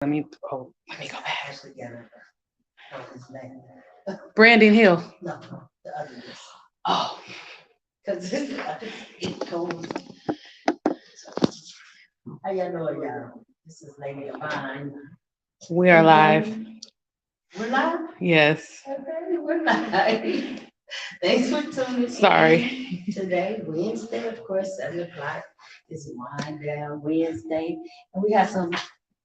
Let me go back. Brandon Hill. No, the other is. Oh, Cause it's cold. How y'all doing, y'all? This is Lady Devine. we are live. We're live? Yes. Okay, we're live. Thanks for tuning in. Sorry. Today, Wednesday, of course, 7 o'clock is Wind Down Wednesday. And we have some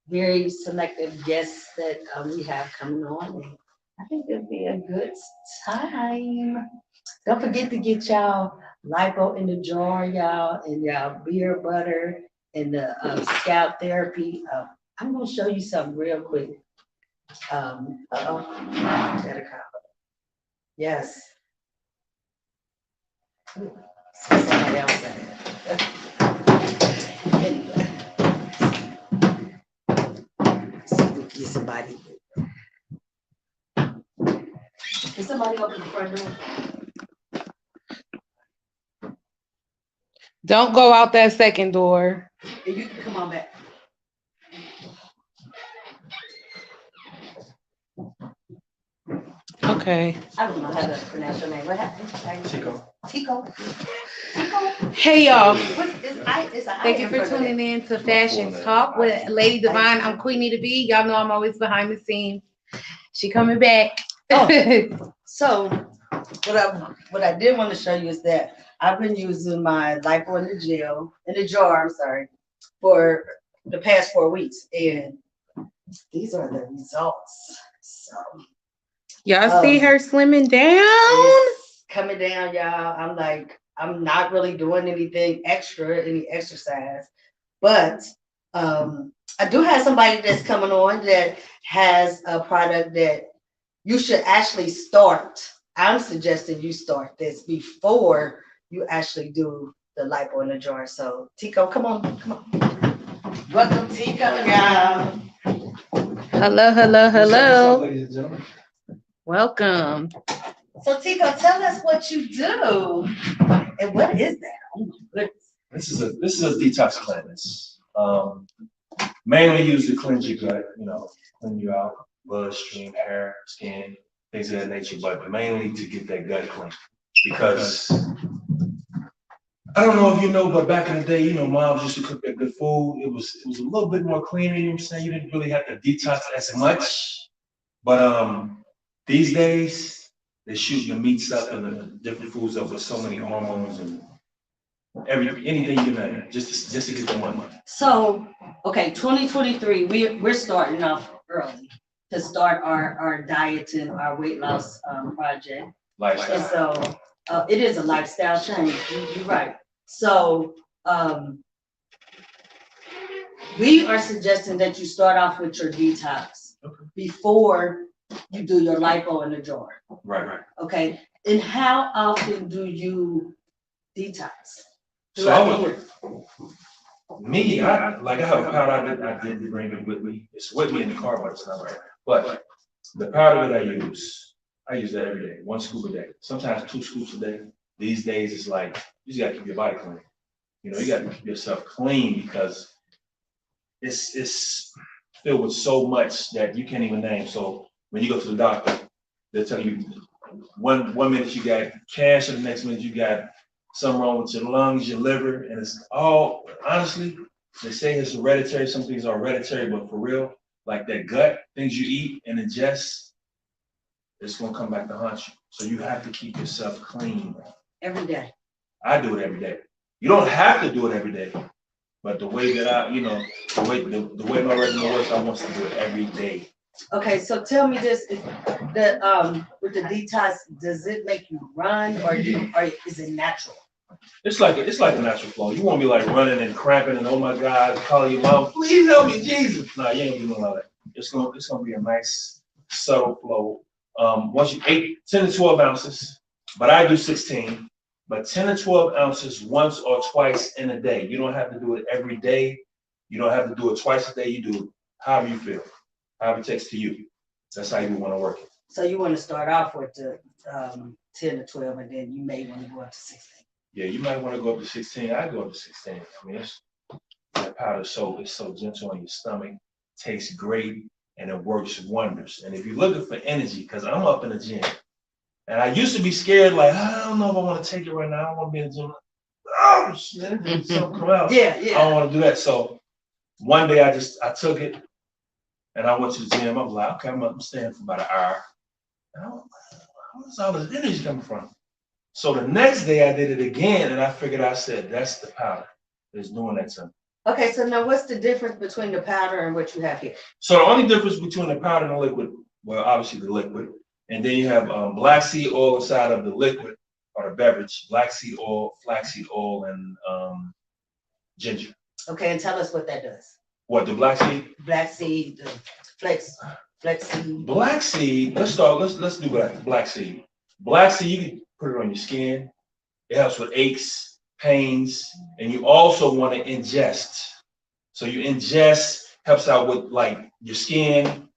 very selective guests that we have coming on. And I think it'll be a good time. Don't forget to get y'all lipo in the jar, y'all, and y'all beer butter and the scalp therapy. I'm gonna show you something real quick. Yes. Somebody else said it. Anyway. See if we can get somebody. Can somebody open the front door? Don't go out that second door. And you can come on back. Okay. I don't know how to pronounce your name. What happened? Chico. Tico. Hey y'all. Thank Thank you for tuning in to Fashion Talk with Lady Devine. I'm Queenie to be. Y'all know I'm always behind the scenes. She coming back. So what I did want to show you is that I've been using my lipo in the jar, I'm sorry, for the past 4 weeks. And these are the results. So Y'all see her slimming down? it's coming down, y'all. I'm not really doing anything extra, any exercise, but I do have somebody that's coming on that has a product that you should actually start. I'm suggesting you start this before you actually do the lipo in the jar. So Tico, come on. Welcome, Tico, y'all. Hello. Ladies and gentlemen. Welcome. So Tico, tell us what you do and what is that? Oh my goodness. This is a detox cleanse. Mainly used to cleanse your gut, clean you out, bloodstream, hair, skin, things of that nature, but mainly to get that gut clean. Because I don't know if you know, but back in the day, moms used to cook that good food. It was a little bit more cleaner, you know what I'm saying? You didn't really have to detox as much. But these days, they shoot your meats up and the different foods up with so many hormones and anything you name, just to get the money. So, okay, 2023, we're starting off early to start our diet and our weight loss project. Lifestyle. And so it is a lifestyle change. You're right. So we are suggesting that you start off with your detox before you do your lipo in the jar. Right. Okay. And how often do you detox? So I have a powder I did bring it with me. It's with me in the car, but it's not right. But the powder that I use that every day, 1 scoop a day, sometimes 2 scoops a day. These days it's like you just gotta keep your body clean. You gotta keep yourself clean because it's filled with so much that you can't even name. So when you go to the doctor, they're telling you one minute you got cancer, the next minute you got something wrong with your lungs, your liver, and it's all, honestly, they say it's hereditary. Some things are hereditary, but for real, like that gut, things you eat and ingest, it's gonna come back to haunt you. So you have to keep yourself clean. Every day. I do it every day. You don't have to do it every day, but the way that the way my regimen works, I want to do it every day. Okay, so tell me this: with the detox, does it make you run, or is it natural? It's like a natural flow. You won't be like running and cramping and oh my God, calling your mom, please help me, Jesus. No, you ain't gonna do none of that. It's gonna be a nice subtle flow. Once you 10 to 12 ounces, but I do 16. But 10 to 12 ounces once or twice in a day. You don't have to do it every day. You don't have to do it twice a day. You do it however you feel, however it takes to you. That's how you want to work it. So you want to start off with the 10 to 12, and then you may want to go up to 16. Yeah, you might want to go up to 16. I go up to 16. I mean, that powder it's so gentle on your stomach. tastes great, and it works wonders. And if you're looking for energy, because I'm up in the gym, and I used to be scared, like, I don't know if I want to take it right now. I don't want to be in the gym. Oh, shit, something come out. Yeah, I yeah. don't want to do that. So one day I took it, and I went to the gym. I was like, okay, I'm staying for about an hour. And I was like, where's all this energy coming from? So the next day I did it again, and I figured, I said, that's the powder that's doing that to me. Okay, so now what's the difference between the powder and what you have here? So the only difference between the powder and the liquid, well, obviously the liquid, and then you have black seed oil inside of the liquid or the beverage, black seed oil, flaxseed oil, and ginger. Okay, and tell us what that does. What, the black seed? Black seed, the flex seed. Black seed, let's do black seed. Black seed, you can put it on your skin. It helps with aches, pains, and you also want to ingest. So you ingest, helps out with like your skin,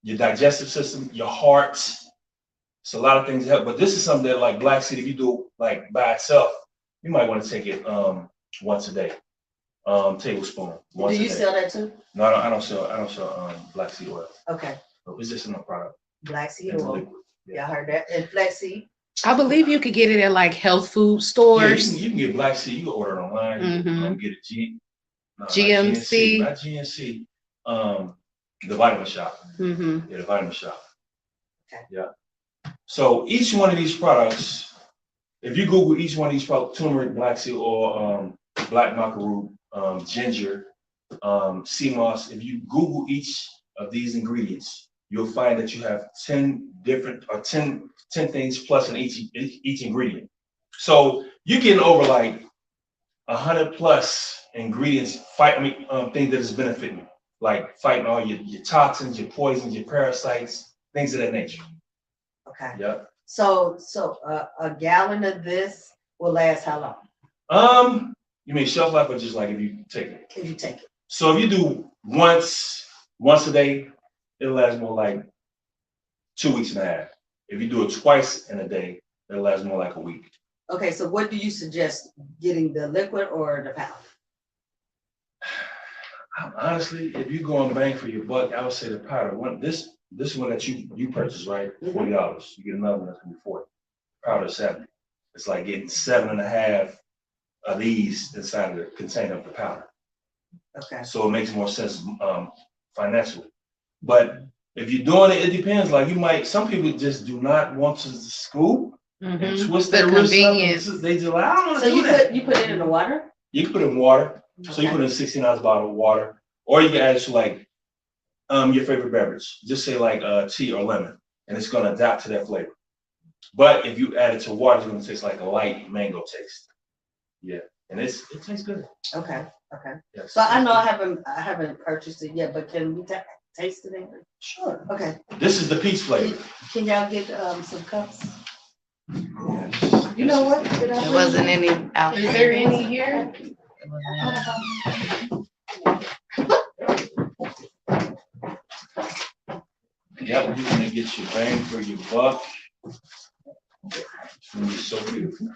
your digestive system, your heart. It's a lot of things that help, but this is something that like black seed, if you do like by itself, you might want to take it once a day. Tablespoon once a day. Do you sell that too? No, I don't sell black seed oil. Okay, It's just in my product. black seed It's oil. liquid. Y'all heard that? And flex seed. I believe you could get it at like health food Yeah, stores. you can get black seed. You can order it online. Mhm. Get a GMC. not GNC. The vitamin shop. Mm-hmm. Yeah, the vitamin shop. Okay. Yeah. So each one of these products, if you Google each one of these products, turmeric, black seed oil, black maca root, ginger, sea moss, if you Google each of these ingredients, you'll find that you have 10 things plus in each ingredient. So you're getting over like 100 plus ingredients, things that is benefiting you, like fighting all your toxins, your poisons, your parasites, things of that nature. Okay. Yep. So a gallon of this will last how long? You mean shelf life or just like if you take it? If you take it. So if you do once a day, it'll last more like 2 weeks and a half. If you do it twice in a day, it'll last more like a week. Okay, so what do you suggest, getting the liquid or the powder? Honestly, if you go on bang for your buck, I would say the powder. This one that you purchased, right? $40. You get another one that's gonna be $40. Powder is $70. It's like getting 7.5 of these inside of the container of the powder. Okay. So it makes more sense financially. But if you're doing it, it depends. Like some people just do not want to scoop and twist their wrist up. They just like, I don't want to do that. You put it in the water? You can put it in water. Okay. So you put in a 16-ounce bottle of water, or you can add it to like your favorite beverage. Just say like tea or lemon, and it's gonna adapt to that flavor. But if you add it to water, it's gonna taste like a light mango taste. Yeah, and it tastes good. Okay. Okay. Yes. So I know I haven't purchased it yet, but can we taste it in? Sure. Okay. This is the peach flavor. Can y'all get some cups? Yes. You know what? There wasn't any out Is there. there any here? Yep, you're gonna get your bang for your buck. It's gonna be so beautiful.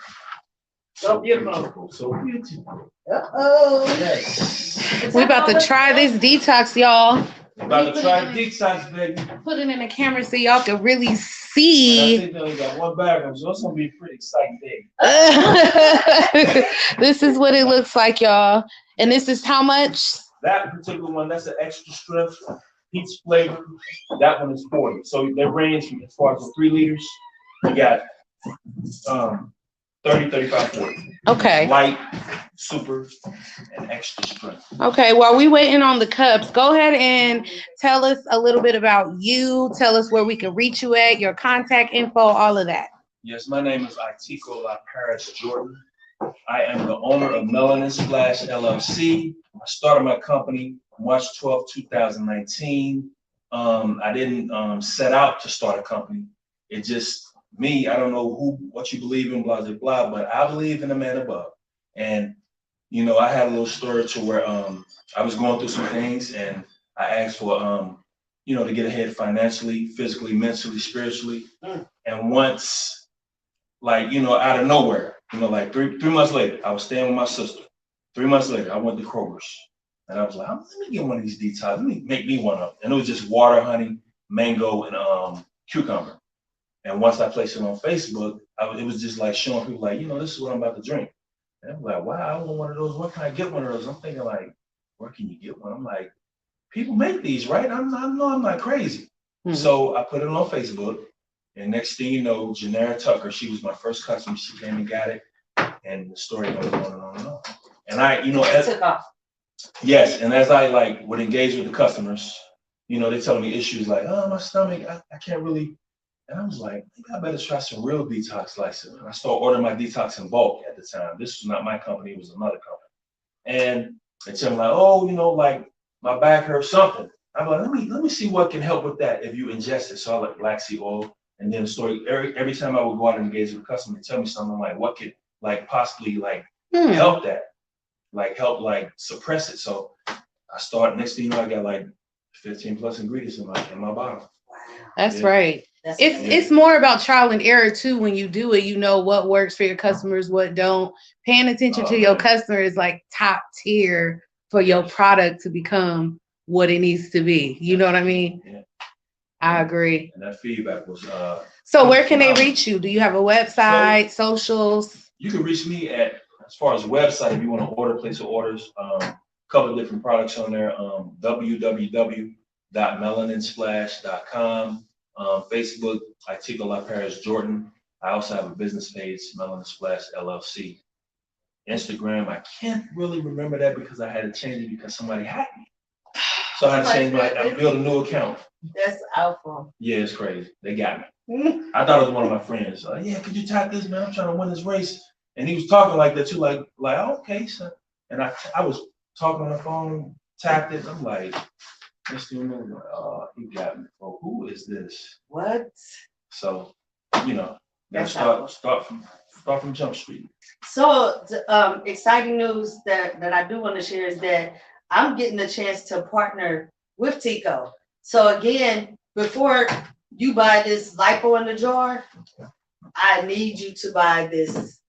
So beautiful. So beautiful. Uh-oh. Yes. We about to try this detox, y'all. We're about to try detox, baby. Put it in the camera so y'all can really I see. think they only got one bathroom, so it's gonna be a pretty exciting day. This is what it looks like, y'all. And this is how much? That particular one, that's an extra strength, peach flavor. That one is 40. So they range from as far as the 3 liters. You got 30, 35, 40. Okay. Light, super, and extra strength. Okay, while we waiting on the cups, go ahead and tell us a little bit about you. Tell us where we can reach you at, your contact info, all of that. Yes, my name is Itiko La Paris Jordan. I am the owner of Melanin Splash LLC. I started my company March 12, 2019. I didn't set out to start a company. It just me. I don't know what you believe in, blah, blah, blah, but I believe in the man above. And you know, I had a little story to where I was going through some things, and I asked for you know, to get ahead financially, physically, mentally, spiritually. And once, like, you know, out of nowhere, you know, like three months later, I was staying with my sister. 3 months later, I went to Kroger's. And I was like, let me get one of these detox. Let me make me one up. And it was just water, honey, mango, and cucumber. And once I placed it on Facebook, it was just like showing people like, this is what I'm about to drink. And I'm like, wow, I want one of those. Where can I get one of those? I'm thinking like, where can you get one? I'm like, people make these, right? I know I'm not crazy. Mm-hmm. So I put it on Facebook. And next thing you know, Janera Tucker, she was my first customer. She came and got it. And the story goes on and on and on. And yes, and as I would engage with the customers, they telling me issues like, oh, my stomach, I can't really. And I was like, maybe I better try some real detox lysine. And I started ordering my detox in bulk at the time. This was not my company, it was another company. And they tell me like, oh, like my back hurts something. I'm like, let me see what can help with that if you ingest it. So I like black seed oil. And then the story, every time I would go out and engage with a customer and tell me something, I'm like, what could possibly help that? Help suppress it. So I start, next thing you know, I got 15 plus ingredients in my bottle. That's right. It's more about trial and error too. When you do it, you know what works for your customers, what don't. Paying attention to your customer is top tier for your product to become what it needs to be. You know what I mean? Yeah. I agree. And that feedback was so where can they reach you? Do you have a website, socials? You can reach me at, as far as website, if you want to place your orders, a couple of different products on there, www.melaninsplash.com. Facebook, Tico La Paris Jordan. I also have a business page, Melanin Splash LLC. Instagram, I can't really remember that because I had to change it because somebody hacked me. So I had to change I built a new account. That's awful. Yeah, it's crazy. They got me. I thought it was one of my friends. Yeah, could you type this, man? I'm trying to win this race. And he was talking like that too, oh, okay, so. And I was talking on the phone, tapped it. I'm like, oh, he got me. Oh, who is this? What? So, start from Jump Street. So, exciting news that I do want to share is that I'm getting a chance to partner with Tico. So again, before you buy this lipo in the jar, I need you to buy this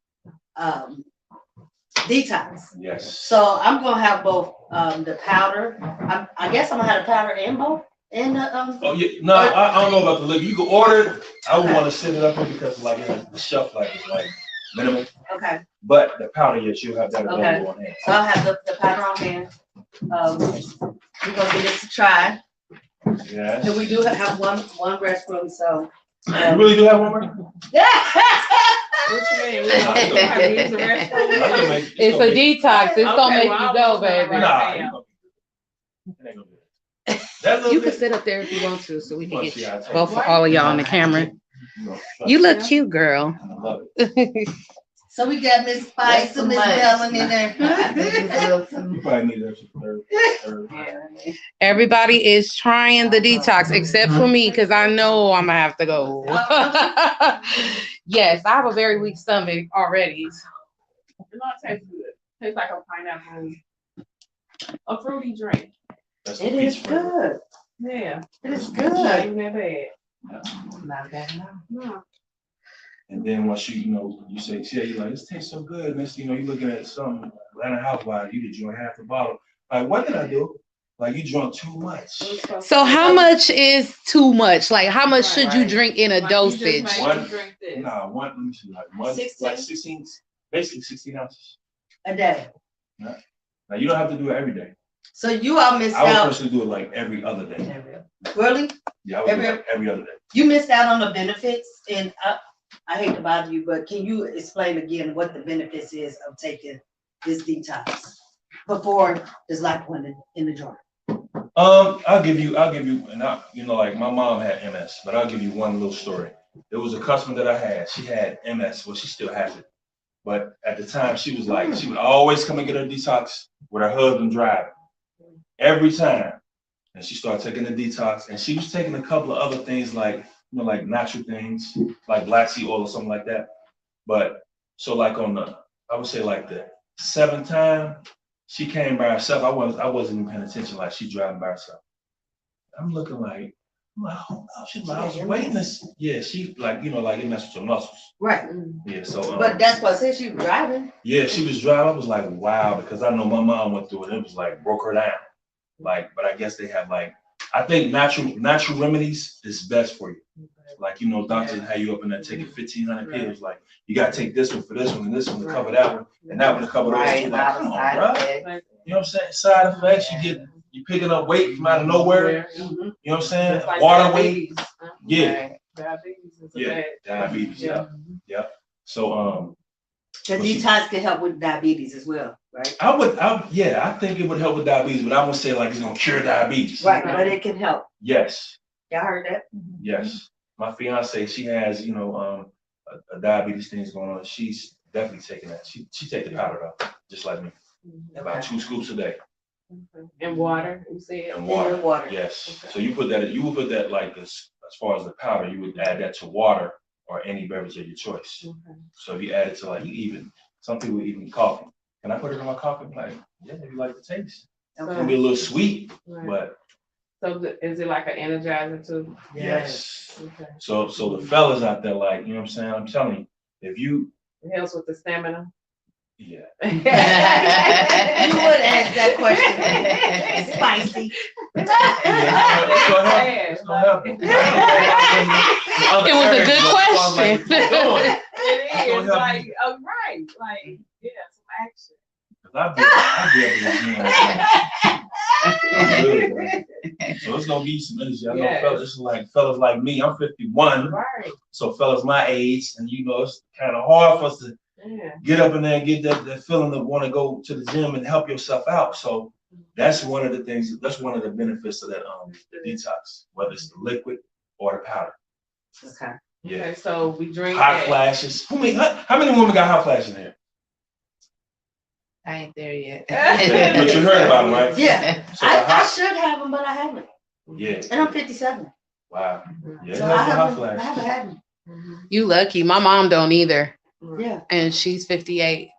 detox. Yes. So I'm gonna have both the powder. I guess I'm gonna have the powder and both. And oh yeah, no, I don't know about the liquor. You can order it. I would want to set it up here because the shelf life is minimal. Okay. But the powder, yes, you'll have that available on hand. So I'll have the powder on hand. We're gonna give this a try. Yes. And we do have one restroom, so. You really do have one more? Yeah. What you mean? It's a detox. It's gonna make you go, baby. Nah, you can sit up there if you want to, so we can get both for all of y'all on the camera. You look cute, girl. I love it. So we got Miss Spice and Miss Bellin in there. You probably need extra. Everybody is trying the detox except for me because I know I'm gonna have to go. Yes, I have a very weak stomach already. It don't taste good. Tastes like a pineapple, a fruity drink. It is good. Yeah, it is good. Not even that bad. Not bad enough. No. And then once you say, yeah, you're like, this tastes so good. Next thing you know, you're looking at some Atlanta Housewives, you could drink half the bottle. Like, what did I do? Like, you drunk too much. So how much is too much? Like, how much should you drink in a dosage? Let me see, like 16, basically 16 ounces. A day. Yeah. Now, you don't have to do it every day. So you all missed out. I would personally do it like every other day. Really? Yeah, I would do it every other day. You missed out on the benefits, and I hate to bother you, but can you explain again what the benefits is of taking this detox before there's lipo in the jar? I'll give you, and like my mom had MS, but I'll give you one little story. There was a customer that I had. She had MS. Well, she still has it, but at the time she was like, she would always come and get her detox with her husband driving every time, and she started taking the detox, and she was taking a couple of other things like natural things like black seed oil or something like that. But so I would say the 7th time she came by herself, I wasn't even paying attention. Like she driving by herself. I'm looking like, I'm like, oh no, she's like, I was waiting this. Yeah, she like, like it messed with your muscles. Right. Yeah, so. But that's what I said, she was driving. Yeah, she was driving. I was like, wow, because I know my mom went through it. It was like broke her down. Like, but I guess they have like, I think natural remedies is best for you. Like, doctors have you up in there taking 1,500 pills. Like, you gotta take this one for this one and this one to cover that one and that one to cover those two. Like, come on, bro. You know what I'm saying? Side effects. You picking up weight from out of nowhere. You know what I'm saying? Like Water weight. Yeah. Diabetes is Yeah. Diabetes. Yeah. Yeah. So The detox can help with diabetes as well, right? I think it would help with diabetes, but I wouldn't say like it's gonna cure diabetes. Right, but it can help. Yes. Y'all heard that? Yes. My fiance, she has, a diabetes things going on. She's definitely taking that. She take the powder though, just like me. About 2 scoops a day. And water, you said? And water. And water. Yes. Okay. So you would put that like this, as far as the powder, you would add that to water or any beverage of your choice. Okay. So if you add it to like some people even coffee. Can I put it in my coffee? I'm like, yeah, if you like the taste. It's gonna be a little sweet, Right. but So is it like an energizer too? yes. Okay. So the fellas out there, like, you know what I'm saying? I'm telling you, if you It helps with the stamina. yeah. You would ask that question. Spicy. It's gonna help. It was a good question. It is like, right, like, yeah, some action. I'm good, man. So it's gonna give you some energy. I know fellas like me, I'm 51. Right. So fellas my age, and it's kind of hard for us to Yeah. get up in there and get that feeling of want to go to the gym and help yourself out. So that's one of the things, that's one of the benefits of that the detox, whether it's the liquid or the powder. Okay. Yeah. Okay, so we drink Hot that. flashes. How many women got hot flashes in here? I ain't there yet. But you heard about them, right? Yeah. So the I hot, should have them, but I haven't. yeah. And I'm 57. Wow. Yeah, So that's I a hot haven't flash. had them. You lucky. My mom don't either. Yeah. And she's 58.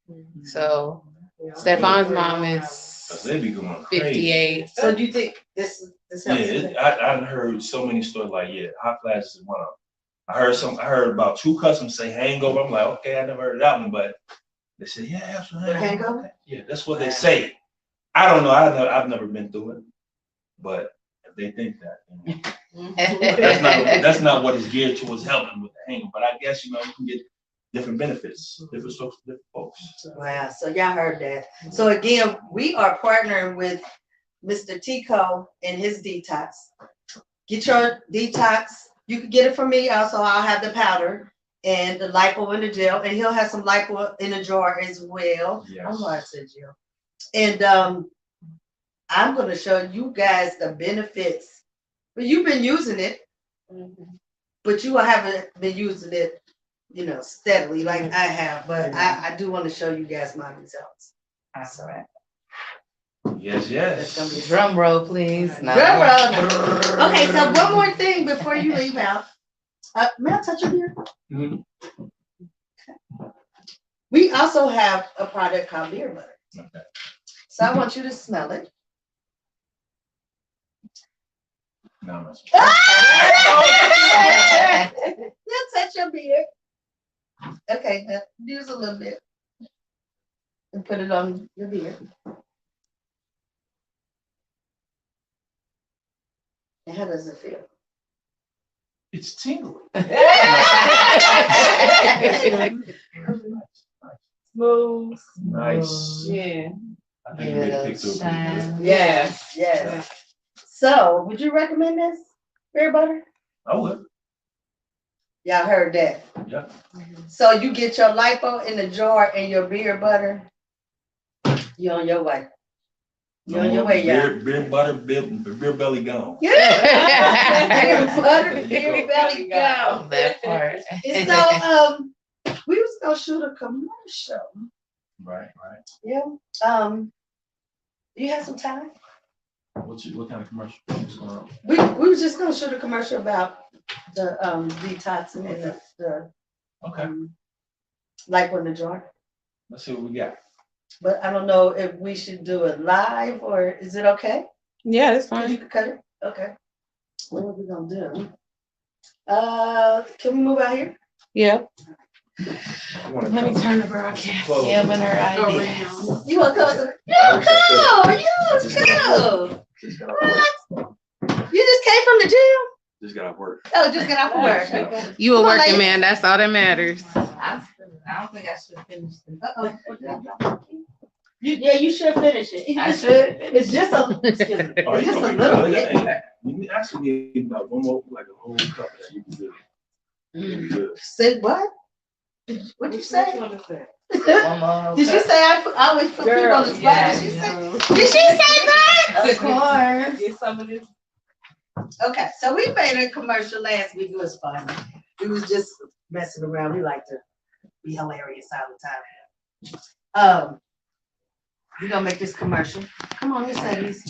Mhm. So Yeah. Stefan's mom Cause is they be going crazy. 58. So do you think this Yeah, helps? I heard so many stories like, hot flashes is one of them. I heard about 2 customers say hangover. I'm like, okay, I never heard of that one, but they said, yeah, that's what Hangover? Okay. Yeah, that's what they say. I don't know. I've never been through it, but if they think that, that's not what it's geared towards helping with the hangover. But I guess you can get different benefits, different folks. Wow. So y'all heard that. So again, we are partnering with Mr. Tico and his detox. Get your detox. You can get it from me. Also, I'll have the powder and the lipo in the gel, and he'll have some lipo in a jar as well. Yes. I know I said gel. And I'm going to show you guys the benefits. But you've been using it, but you haven't been using it, steadily like I have. But I do want to show you guys my results. That's all right. Yes, That's gonna be yes. Drum roll, please. No. Drum roll. Okay, so one more thing before you leave out. May I touch your beer? Mhm. We also have a product called beer butter. Okay. So I want you to smell it. No, I'm not You touch your beer. Okay, now use a little bit and put it on your beer. And how does it feel? It's tingling. Smooth. Nice. Yeah. I think you made a picture of it. Yes, yes. So, would you recommend this beer butter? I would. Y'all heard that. Yeah. So you get your lipo in the jar and your beer butter. You're on your way. You're on your way, y'all. Beer butter, beer belly gone. Beer butter, beer belly go. That part. And so we was gonna shoot a commercial. Right. Yeah. You have some time? What kind of commercial? What's going on? We was just gonna shoot a commercial about the detoxing and the Okay. lipo in the jar. Let's see what we got. But I don't know if we should do it live or is it okay? Yeah, that's You fine. can cut it? Okay. What are we gonna do? Can we move out here? Yep. Let Let me turn the broadcast. Giving her ideas. You want to come? You just came from the gym? Just got off work. Oh, just got off work. Okay. You a Come on, working lady. man. That's all that matters. I don't think I should finish this. You should finish it. I should. It's just a, excuse me, Oh, it's you just a gonna little be bit. good. You actually need about one more, like a whole cup of that. You can do it. You can do it. Say what? What'd you say? One more. Did she say I always put people on the spot? Yeah, Did she say that? Of course. Get some of this. Okay, so we made a commercial last week. It was fun. We was just messing around. We like to be hilarious all the time. We're gonna make this commercial. Come on, Miss Ladies.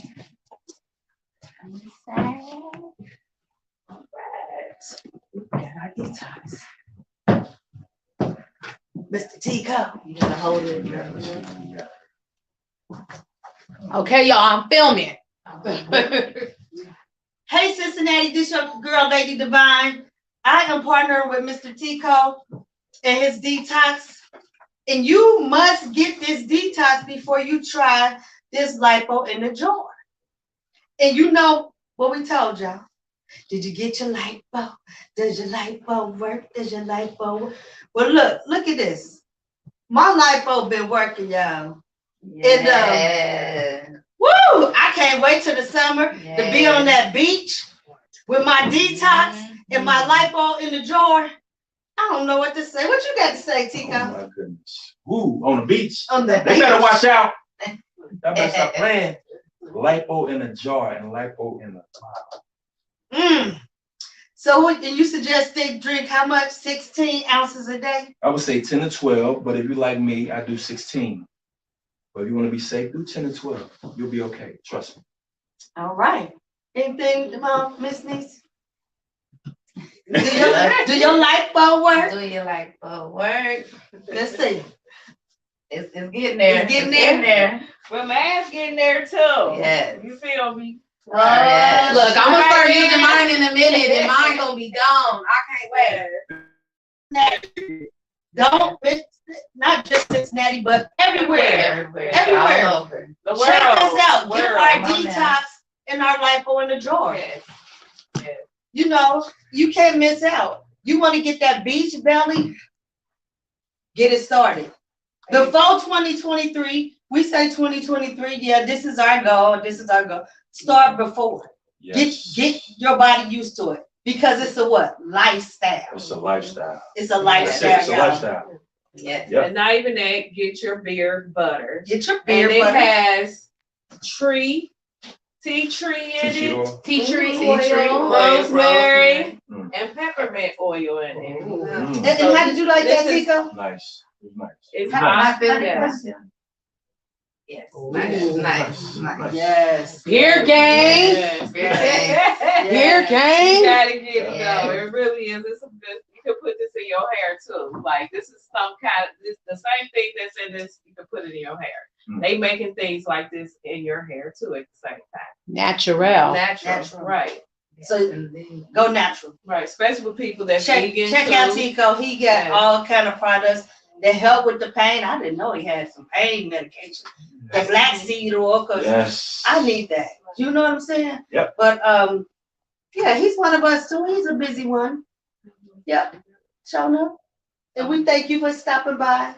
All right. We got our guitars. Mr. Tico, you gotta hold it. Okay, y'all, I'm filming. Hey, Cincinnati, this your girl, Lady Devine. I am partnering with Mr. Tico and his detox. And you must get this detox before you try this lipo in the jar. And you know what we told y'all. Did you get your lipo? Does your lipo work? Does your lipo work? Well, look at this. My lipo been working, y'all. Yeah. Woo! I can't wait till the summer to be on that beach with my detox and my lipo in the jar. I don't know what to say. What you got to say, Tico? Oh my goodness. Ooh, on the beach. On the They beach. better watch out. They better stop playing. Lipo in a jar and lipo in a bottle. So what, and you suggest they drink how much? 16 ounces a day? I would say 10 to 12, but if you like me, I do 16. But if you want to be safe, do 10 to 12. You'll be okay. Trust me. All right. Anything, Miss Niece? Do your lipo work? Do you like work? Let's see. It's getting there. It's getting there. Well, mine's getting there too. Yes. You feel me? Yes. Look, I'm gonna start using mine in a minute, and mine gonna be gone. I can't wait. Don't, not just Cincinnati, but everywhere. Everywhere. All over. The Check world. us out. Get World. our Come on detox and our lipo in the jar. Yes. You know, you can't miss out. You want to get that beach belly? Get it started. Before 2023, we say 2023, yeah, this is our goal. This is our goal. Start before. Yes. Get your body used to it because it's a what? Lifestyle. It's a lifestyle. It's a That's it. lifestyle. It's a y'all. lifestyle. Yes. Yep. And not even that, get your beer butter. Get your And beer it butter. has tea tree in Tea it, oil. Tea tree oil. rosemary, Mm. and peppermint oil in it. Mm. And how did you like that, This is- Tico? Nice. It's nice. It's I hot. feel Yes. it. Yes. Nice. Yes. Beer gang. Yes. Yes. Beer You gang. gotta get it Yeah. though. It really is. It's a good. You can put this in your hair too. Like this is some kind of this the same thing that's in this. You can put it in your hair. Mm. They making things like this in your hair too at the same time. Natural. Natural. Right. So Indeed. go natural. Right. Especially with people that's Check vegan out too. Tico. He got Yes. all kind of products that help with the pain. I didn't know he had some pain medication. The black seed oil, because Yes. I need that. You know what I'm saying? Yep. But yeah, he's one of us too. He's a busy one. Yep. Shona. And we thank you for stopping by.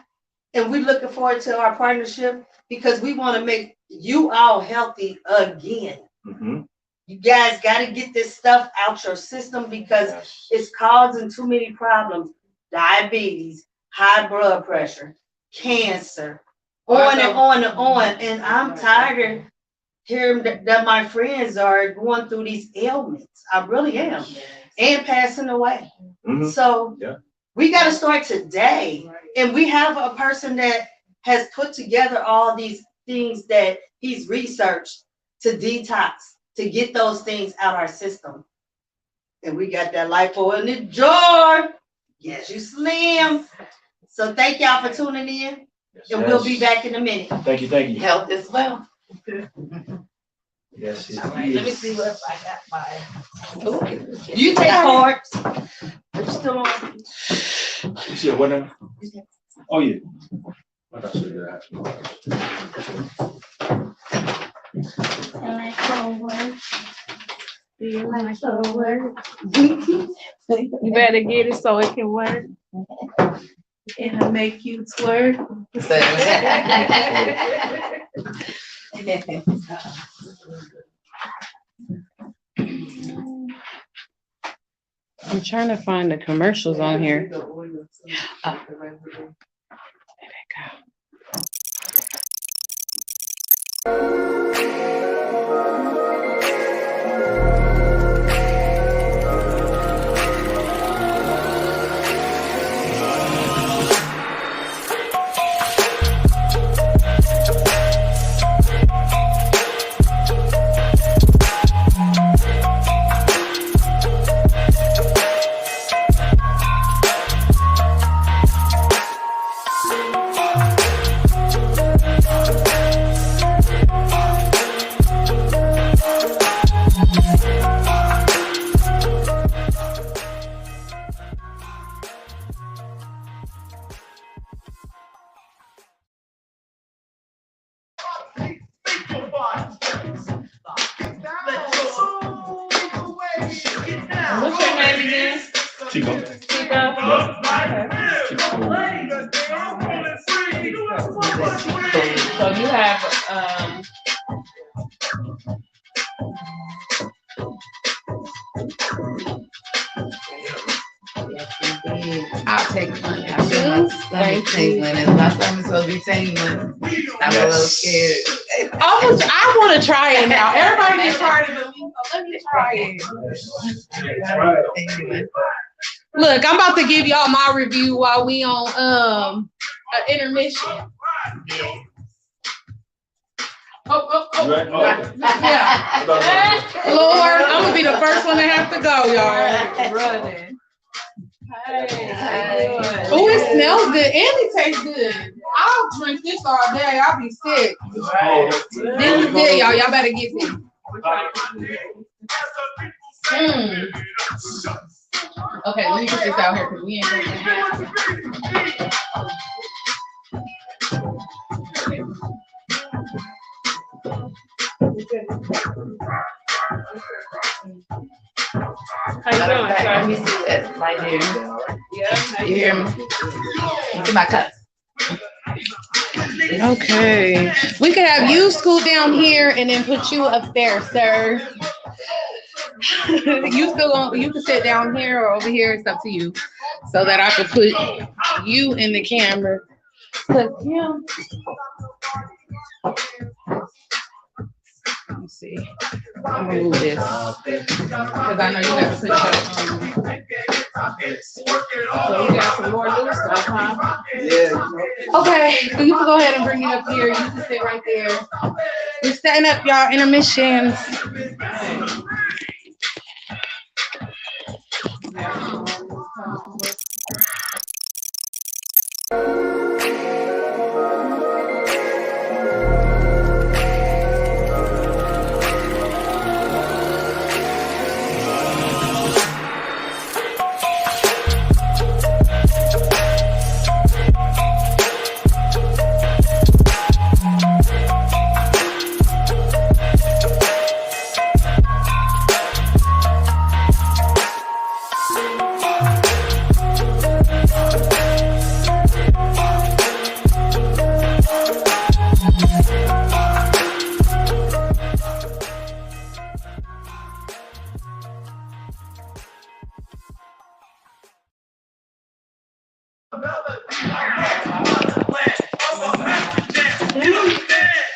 And we're looking forward to our partnership because we want to make you all healthy again. Mm-hmm. You guys got to get this stuff out your system because Yes. it's causing too many problems. Diabetes, high blood pressure, cancer, on and on and on. And I'm tired of hearing that my friends are going through these ailments. I really am. And passing away. Mhm. So Yeah. we got to start today. And we have a person that has put together all these things that he's researched to detox, to get those things out our system. And we got that lipo in the jar. Yes, you slim. So thank y'all for tuning in. Yes, And we'll yes. be back in a minute. Thank you. Thank you. Health as well. Yes, it All right, let me is. see what I got mine. You take cards. You still on? You said what now? Oh, yeah. I thought you said You better get it so it can work. It'll make you twerk. I'm trying to find the commercials on here. What's your name again? Chico. Chico? Yeah. So you have, I'll take one. I feel my stomach tingling. It's my stomach supposed to be tingling. I'm a little scared. I want to try it now. Everybody just tried it, but let me try it. Tingling. Look, I'm about to give y'all my review while we on an intermission. Yeah. Oh. Right? Oh, okay. Yeah. Lord, I'm gonna be the first one to have to go, y'all. running. Hey. Oh, it smells good and it tastes good. I'll drink this all day. I'll be sick. This is good, y'all. Y'all better get this. Okay, let me put this out here because we ain't drinking that. How you doing, Let me sir? see that right there. Yeah. You hear me? Into my cup. Okay. We could have you scoot down here and then put you up there, sir. You can sit down here or over here. It's up to you. So that I could put you in the camera. Cause him. Let me see. I'm gonna move this. Cause I know you got to put your So you got some more new stuff, huh? Okay, so you can go ahead and bring it up here. You can sit right there. We're setting up y'all intermissions.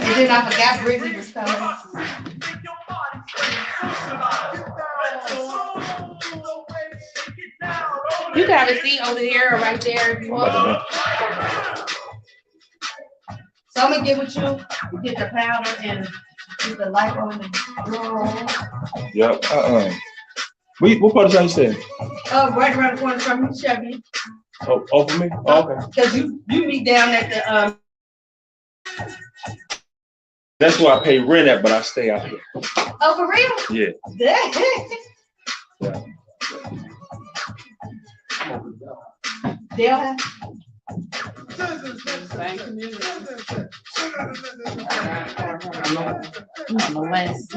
And then I forgot Brittany was coming. You can have a seat over here or right there if you want. So I'm gonna get with you, get the powder and get the light on the drawer. Yep. What part of town you staying? Right around the corner from you, Chevy. Oh, for me? Oh, okay. Cause you be down at the That's where I pay rent at, but I stay out here. Oh, for real? Yeah. Yeah. Same community. On the west.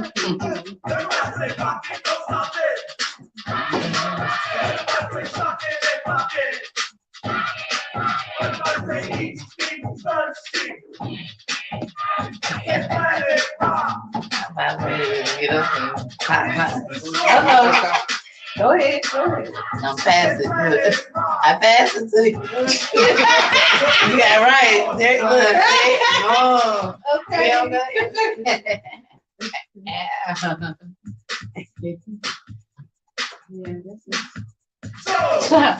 I'm ready to get up and hot. Go ahead. I'm fasting. I fasted too. You got it right. There, look. Oh, Okay.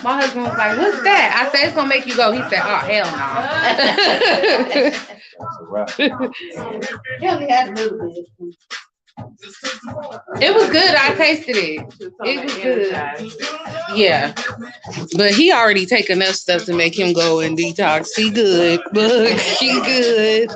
My husband was like, "What's that?" I said, "It's gonna make you go." He said, "Oh, hell That's a wrap. He only had a little bit. no." It was good. I tasted it. It was good. Yeah, but he already take enough stuff to make him go and detox. He good, but he good.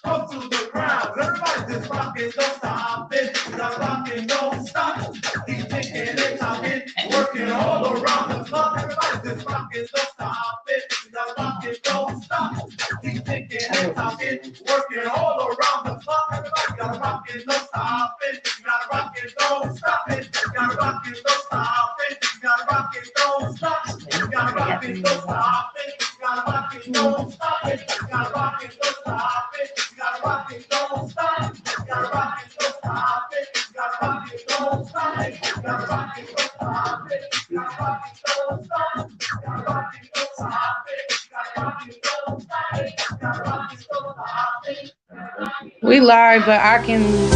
Up to the ground, everybody just rockin', don't stop it. You gotta rock and don't stop. Keep thinking and talking, working all around the clock. Everybody just rockin', don't stop it. You gotta rock and don't stop. Keep thinking and talking, working all around the clock. Everybody gotta rock and don't stop it. You gotta rock and don't stop it. You gotta rock and don't stop it. You gotta rock and don't stop. You gotta rock and don't stop it. You gotta rock and don't stop it. You gotta rock and don't stop it. You gotta rock it, don't stop. You gotta rock it, don't stop it. You gotta rock it, don't stop it. You gotta rock it, don't stop it. You gotta rock it, don't stop. You gotta rock it, don't stop it. You gotta rock it, don't stop it. You gotta rock it, don't stop it. We live, but I can.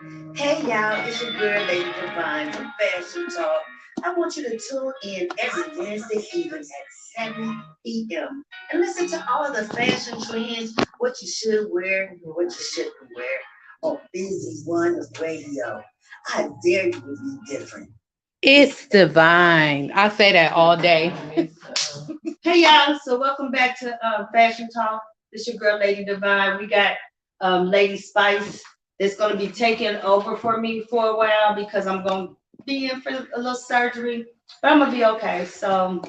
Hey y'all, it's your girl Lady Devine from Fashion Talk. I want you to tune in every Wednesday evening at 7 p.m. and listen to all the fashion trends, what you should wear and what you shouldn't wear on Busy One Radio. I dare you to be different. It's divine. I say that all day. Hey y'all, so welcome back to Fashion Talk. This your girl Lady Divine. We got Lady Spice that's gonna be taking over for me for a while because I'm gonna be in for a little surgery, but I'm gonna be okay. So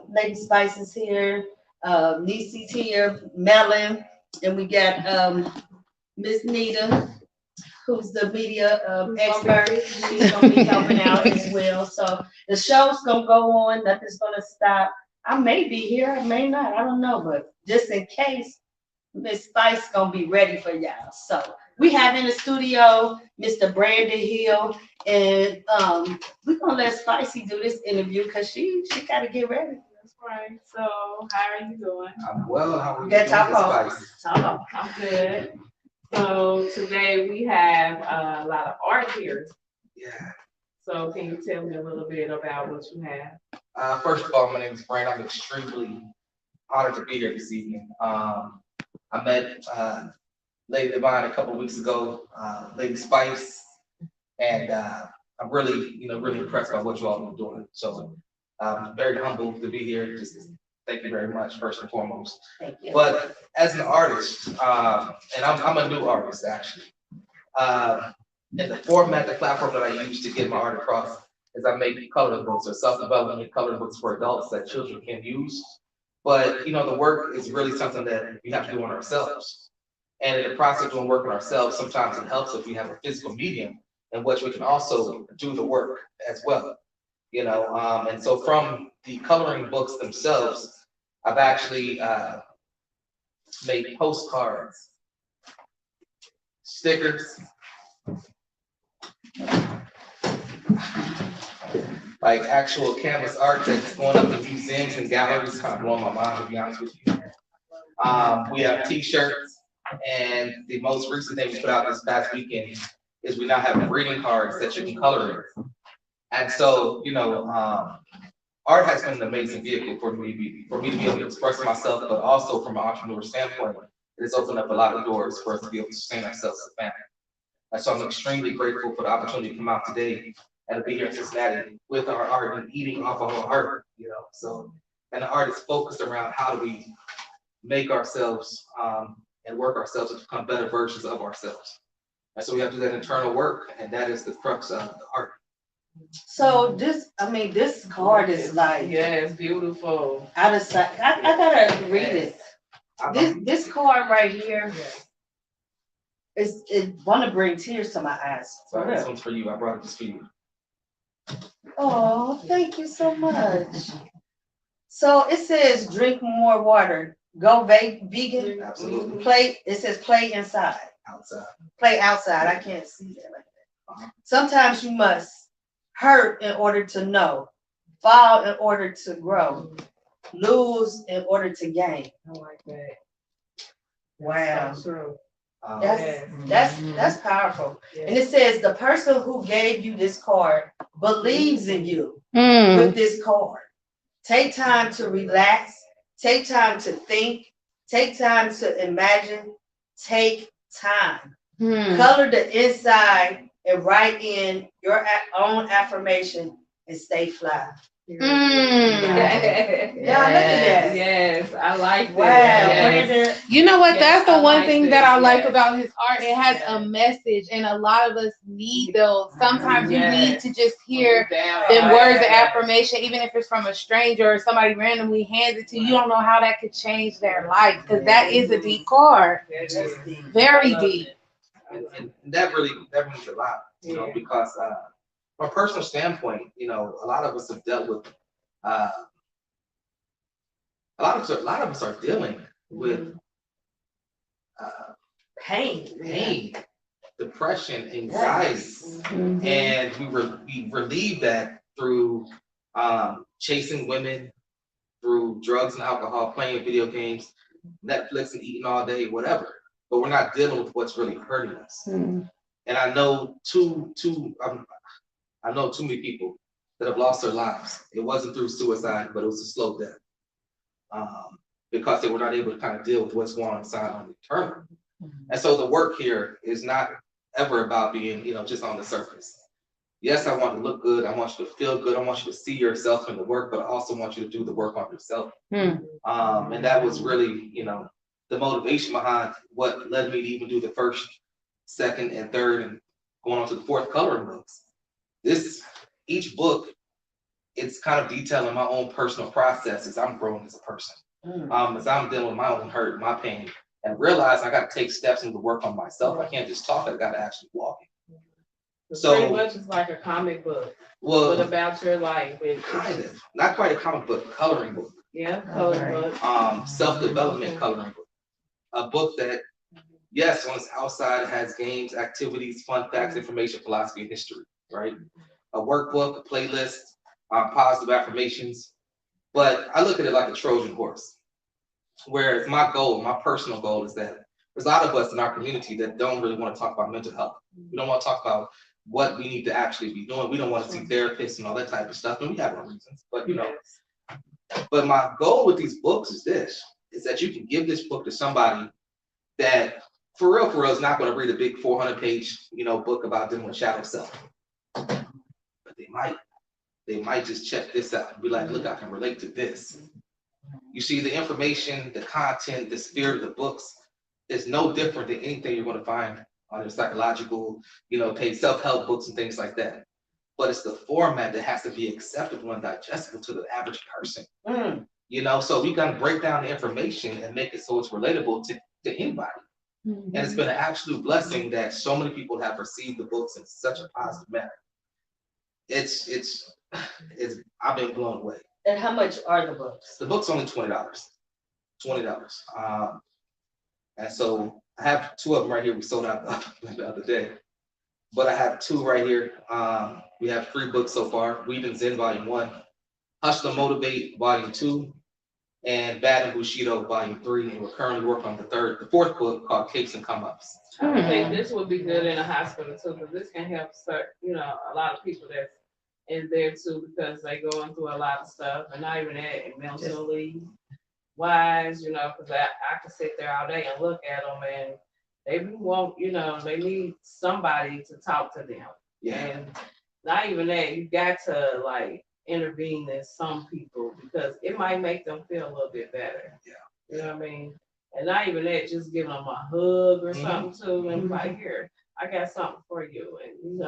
Lady Spice is here, Nisi's here, Melon, and we got Miss Nita, who's the media expert. She's gonna be helping out as well. So the show's gonna go on. Nothing's gonna stop. I may be here, I may not. I don't know, but just in case, Miss Spice gonna be ready for y'all. So we have in the studio Mr. Brandon Hill, and we're gonna let Spicy do this interview because she gotta get ready. That's right. So, how are you doing? I'm well. How are you Get doing, top Miss off. Spice? Talk on. I'm good. So today we have a lot of art here. Yeah. So can you tell me a little bit about what you have? First of all, my name is Brandon. I'm extremely honored to be here this evening. I met Lady Devine a couple of weeks ago, Lady Spice, and I'm really, really impressed by what you all are doing. So I'm very humbled to be here. Just thank you very much, first and foremost. Thank you. But as an artist, and I'm a new artist actually. And the format, the platform that I use to get my art across is I make coloring books or self-development coloring books for adults that children can use. But the work is really something that we have to do on ourselves. And in the process of doing work on ourselves, sometimes it helps if we have a physical medium in which we can also do the work as well. And so from the coloring books themselves, I've actually made postcards, stickers, like actual canvas art that's going up to museums and galleries, kind of blowing my mind, to be honest with you. We have t-shirts, and the most recent thing we put out this past weekend is we now have greeting cards that you can color in. And so, art has been an amazing vehicle for me to be able to express myself, but also from an entrepreneur standpoint, it has opened up a lot of doors for us to be able to sustain ourselves as a family. And so I'm extremely grateful for the opportunity to come out today and to be here in Cincinnati with our art and eating off of our art, So, and the art is focused around how do we make ourselves and work ourselves to become better versions of ourselves. And so we have to do that internal work, and that is the crux of the art. So this card is like Yes, beautiful. out of sight. I gotta read it. This card right here is wanna bring tears to my eyes. For So this real. one's for you. I brought it just for you. Oh, thank you so much. So it says drink more water. Go vegan. Absolutely. It says play inside. Outside. Play outside. I can't see that like that. Sometimes you must hurt in order to know, fall in order to grow, lose in order to gain. I like that. Wow. So true. That's powerful. And it says the person who gave you this card believes in you with this card. Take time to relax, take time to think, take time to imagine, take time. Color the inside and write in your own affirmation and stay fly. Yeah, Y'all look at that. yes, I like Wow. that. Yes. Brandon, You know what? Yes, That's the I one like thing this, that I like yes. about his art. It has Yes. a message, and a lot of us need those. Sometimes you Yes. need to just hear Down. them words of Yes. affirmation, even if it's from a stranger or somebody randomly hands it to you. You don't know how that could change their life, because that is a deep card. That that's is. deep. Very I love deep. And that means a lot, because from a personal standpoint, a lot of us have dealt with a lot of us are dealing with pain, depression, anxiety, and we relieve that through chasing women, through drugs and alcohol, playing video games, Netflix and eating all day, whatever. But we're not dealing with what's really hurting us. And I know I know too many people that have lost their lives. It wasn't through suicide, but it was a slow death. Because they were not able to kind of deal with what's going on inside on the internal. And so the work here is not ever about being, just on the surface. Yes, I want to look good. I want you to feel good. I want you to see yourself in the work, but I also want you to do the work on yourself. And that was really, the motivation behind what led me to even do the first, second, and third, and going on to the fourth coloring books. Each book, it's kind of detailing my own personal process as I'm growing as a person. As I'm dealing with my own hurt, my pain, and realize I got to take steps into work on myself. I can't just talk, I got to actually walk it. So pretty much it's like a comic book. Well, what about your life? Kind of, not quite a comic book, coloring book. Yeah, coloring book. Self-development coloring book. A book that, yes, on its outside it has games, activities, fun facts, information, philosophy, and history, right? A workbook, a playlist, positive affirmations. But I look at it like a Trojan horse. Whereas my personal goal is that there's a lot of us in our community that don't really want to talk about mental health. We don't want to talk about what we need to actually be doing. We don't want to see therapists and all that type of stuff. And we have our reasons, but But my goal with these books is that you can give this book to somebody that for real is not going to read a big 400-page, book about dealing with shadow self. But they might just check this out and be like, look, I can relate to this. You see, the information, the content, the spirit of the books is no different than anything you're going to find on your psychological, paid self-help books and things like that. But it's the format that has to be acceptable and digestible to the average person. So we got to break down the information and make it so it's relatable to anybody. And it's been an absolute blessing that so many people have received the books in such a positive manner. I've been blown away. And how much are the books? The book's only $20. And so I have two of them right here. We sold out the other day, but I have two right here. We have 3 books so far: Weed and Zen Volume 1, Hustle and Motivate Volume 2, and Bad and Bushido Volume 3. And we're currently working on the 4th book called Capes and Come Ups. I think this would be good in a hospital too, because this can help a lot of people that's in there too, because they going through a lot of stuff, and not even that, mentally wise, because I could sit there all day and look at them, and they need somebody to talk to them. Yeah. And not even that, you got to intervene in some people, because it might make them feel a little bit better. Yeah. You know what I mean? And not even that, just giving them a hug or something too, and like, here, I got something for you, and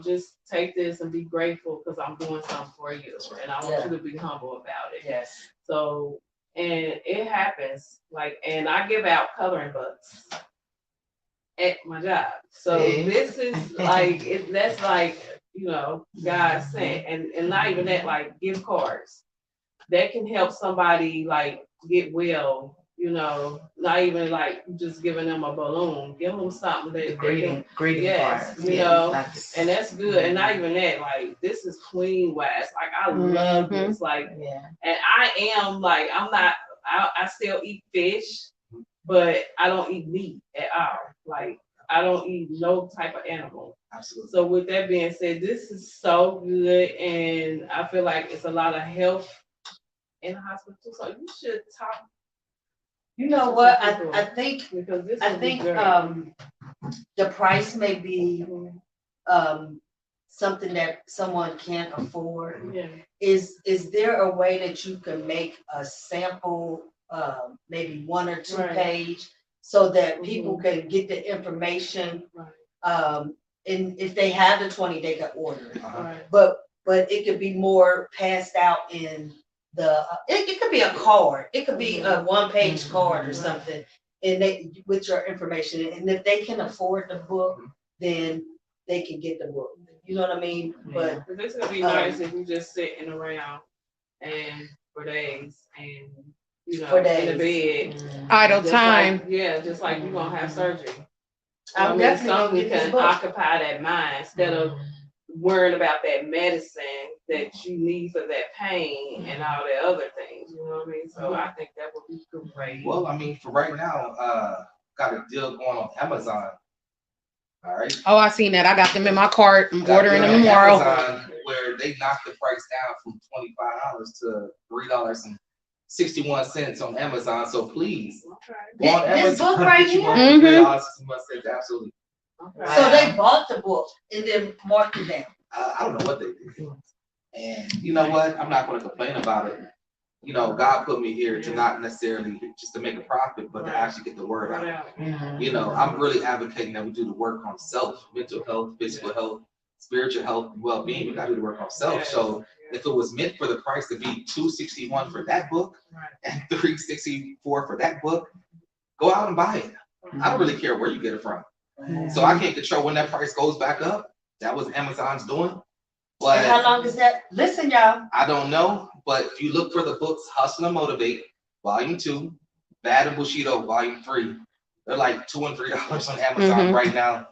just take this and be grateful because I'm doing something for you, and I want you to be humble about it. Yes. So, and it happens, and I give out coloring books at my job. So this is that's God sent, and not even that, gift cards that can help somebody get well. Not even just giving them a balloon, give them something that greeting yes, cards. and that's good. And not even that, this is clean wise. I love this. And I am I'm not, I still eat fish, but I don't eat meat at all. I don't eat no type of animal. Absolutely. So with that being said, this is so good, and I feel like it's a lot of health in the hospital too. So you should talk. You know what? I think the price may be something that someone can't afford. Yeah. Is there a way that you can make a sample, maybe 1 or 2 page, so that people can get the information? And if they have the 20, they can order it. But it could be more passed out in it could be a card. It could be a 1-page card or something, and with your information. And if they can afford the book, then they can get the book. You know what I mean? But it's gonna be nice if you just sitting around and for days and in the bed. Idle time. Just like you're gonna have surgery. I'm definitely gonna something get this can book. occupy that mind instead of worrying about that medicine that you need for that pain and all the other things. You know what I mean? So I think that would be great. Well, I mean, for right now, got a deal going on Amazon. All right. Oh, I seen that. I got them in my cart. I'm Got ordering them them on tomorrow. Amazon, where they knocked the price down from $25 to $3.61 on Amazon. So please, go on This Amazon, book right get you here? one for $3.61. Absolutely. Okay. So they bought the book and then marked it down. I don't know what they did. And you know what? I'm not going to complain about it. You know, God put me here to not necessarily just to make a profit, but to actually get the word out. You know, I'm really advocating that we do the work on self, mental health, physical health, spiritual health, and well-being. We got to do the work on self. So if it was meant for the price to be $261 for that book and $364 for that book, go out and buy it. I don't really care where you get it from. So I can't control when that price goes back up. That was Amazon's doing. But And how long is that? Listen, y'all. I don't know. But if you look for the books Hustle and Motivate, Volume 2, Bad and Bushido, Volume 3, they're like $2 and $3 on Amazon right now.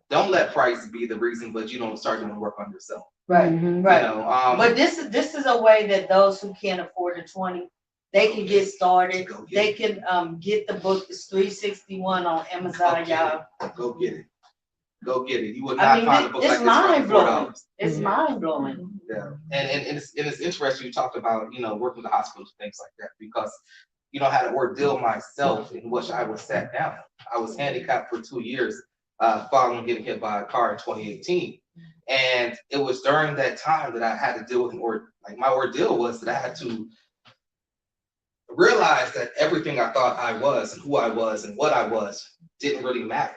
Don't let price be the reason, but you don't start doing work on yourself. Right, right. You know, But this is a way that those who can't afford the 20, they can get started. They can get the book. It's $361 on Amazon, y'all. Go get it. Go get it. You would I not mean, find a book like it's this for mind blowing. $4. It's mind blowing. Yeah, and it's interesting you talked about, you know, working with the hospitals and things like that, because you know, I had an ordeal myself in which I was sat down. I was handicapped for 2 years following getting hit by a car in 2018. And it was during that time that I had to deal with my ordeal was that I had to realize that everything I thought I was and who I was and what I was didn't really matter.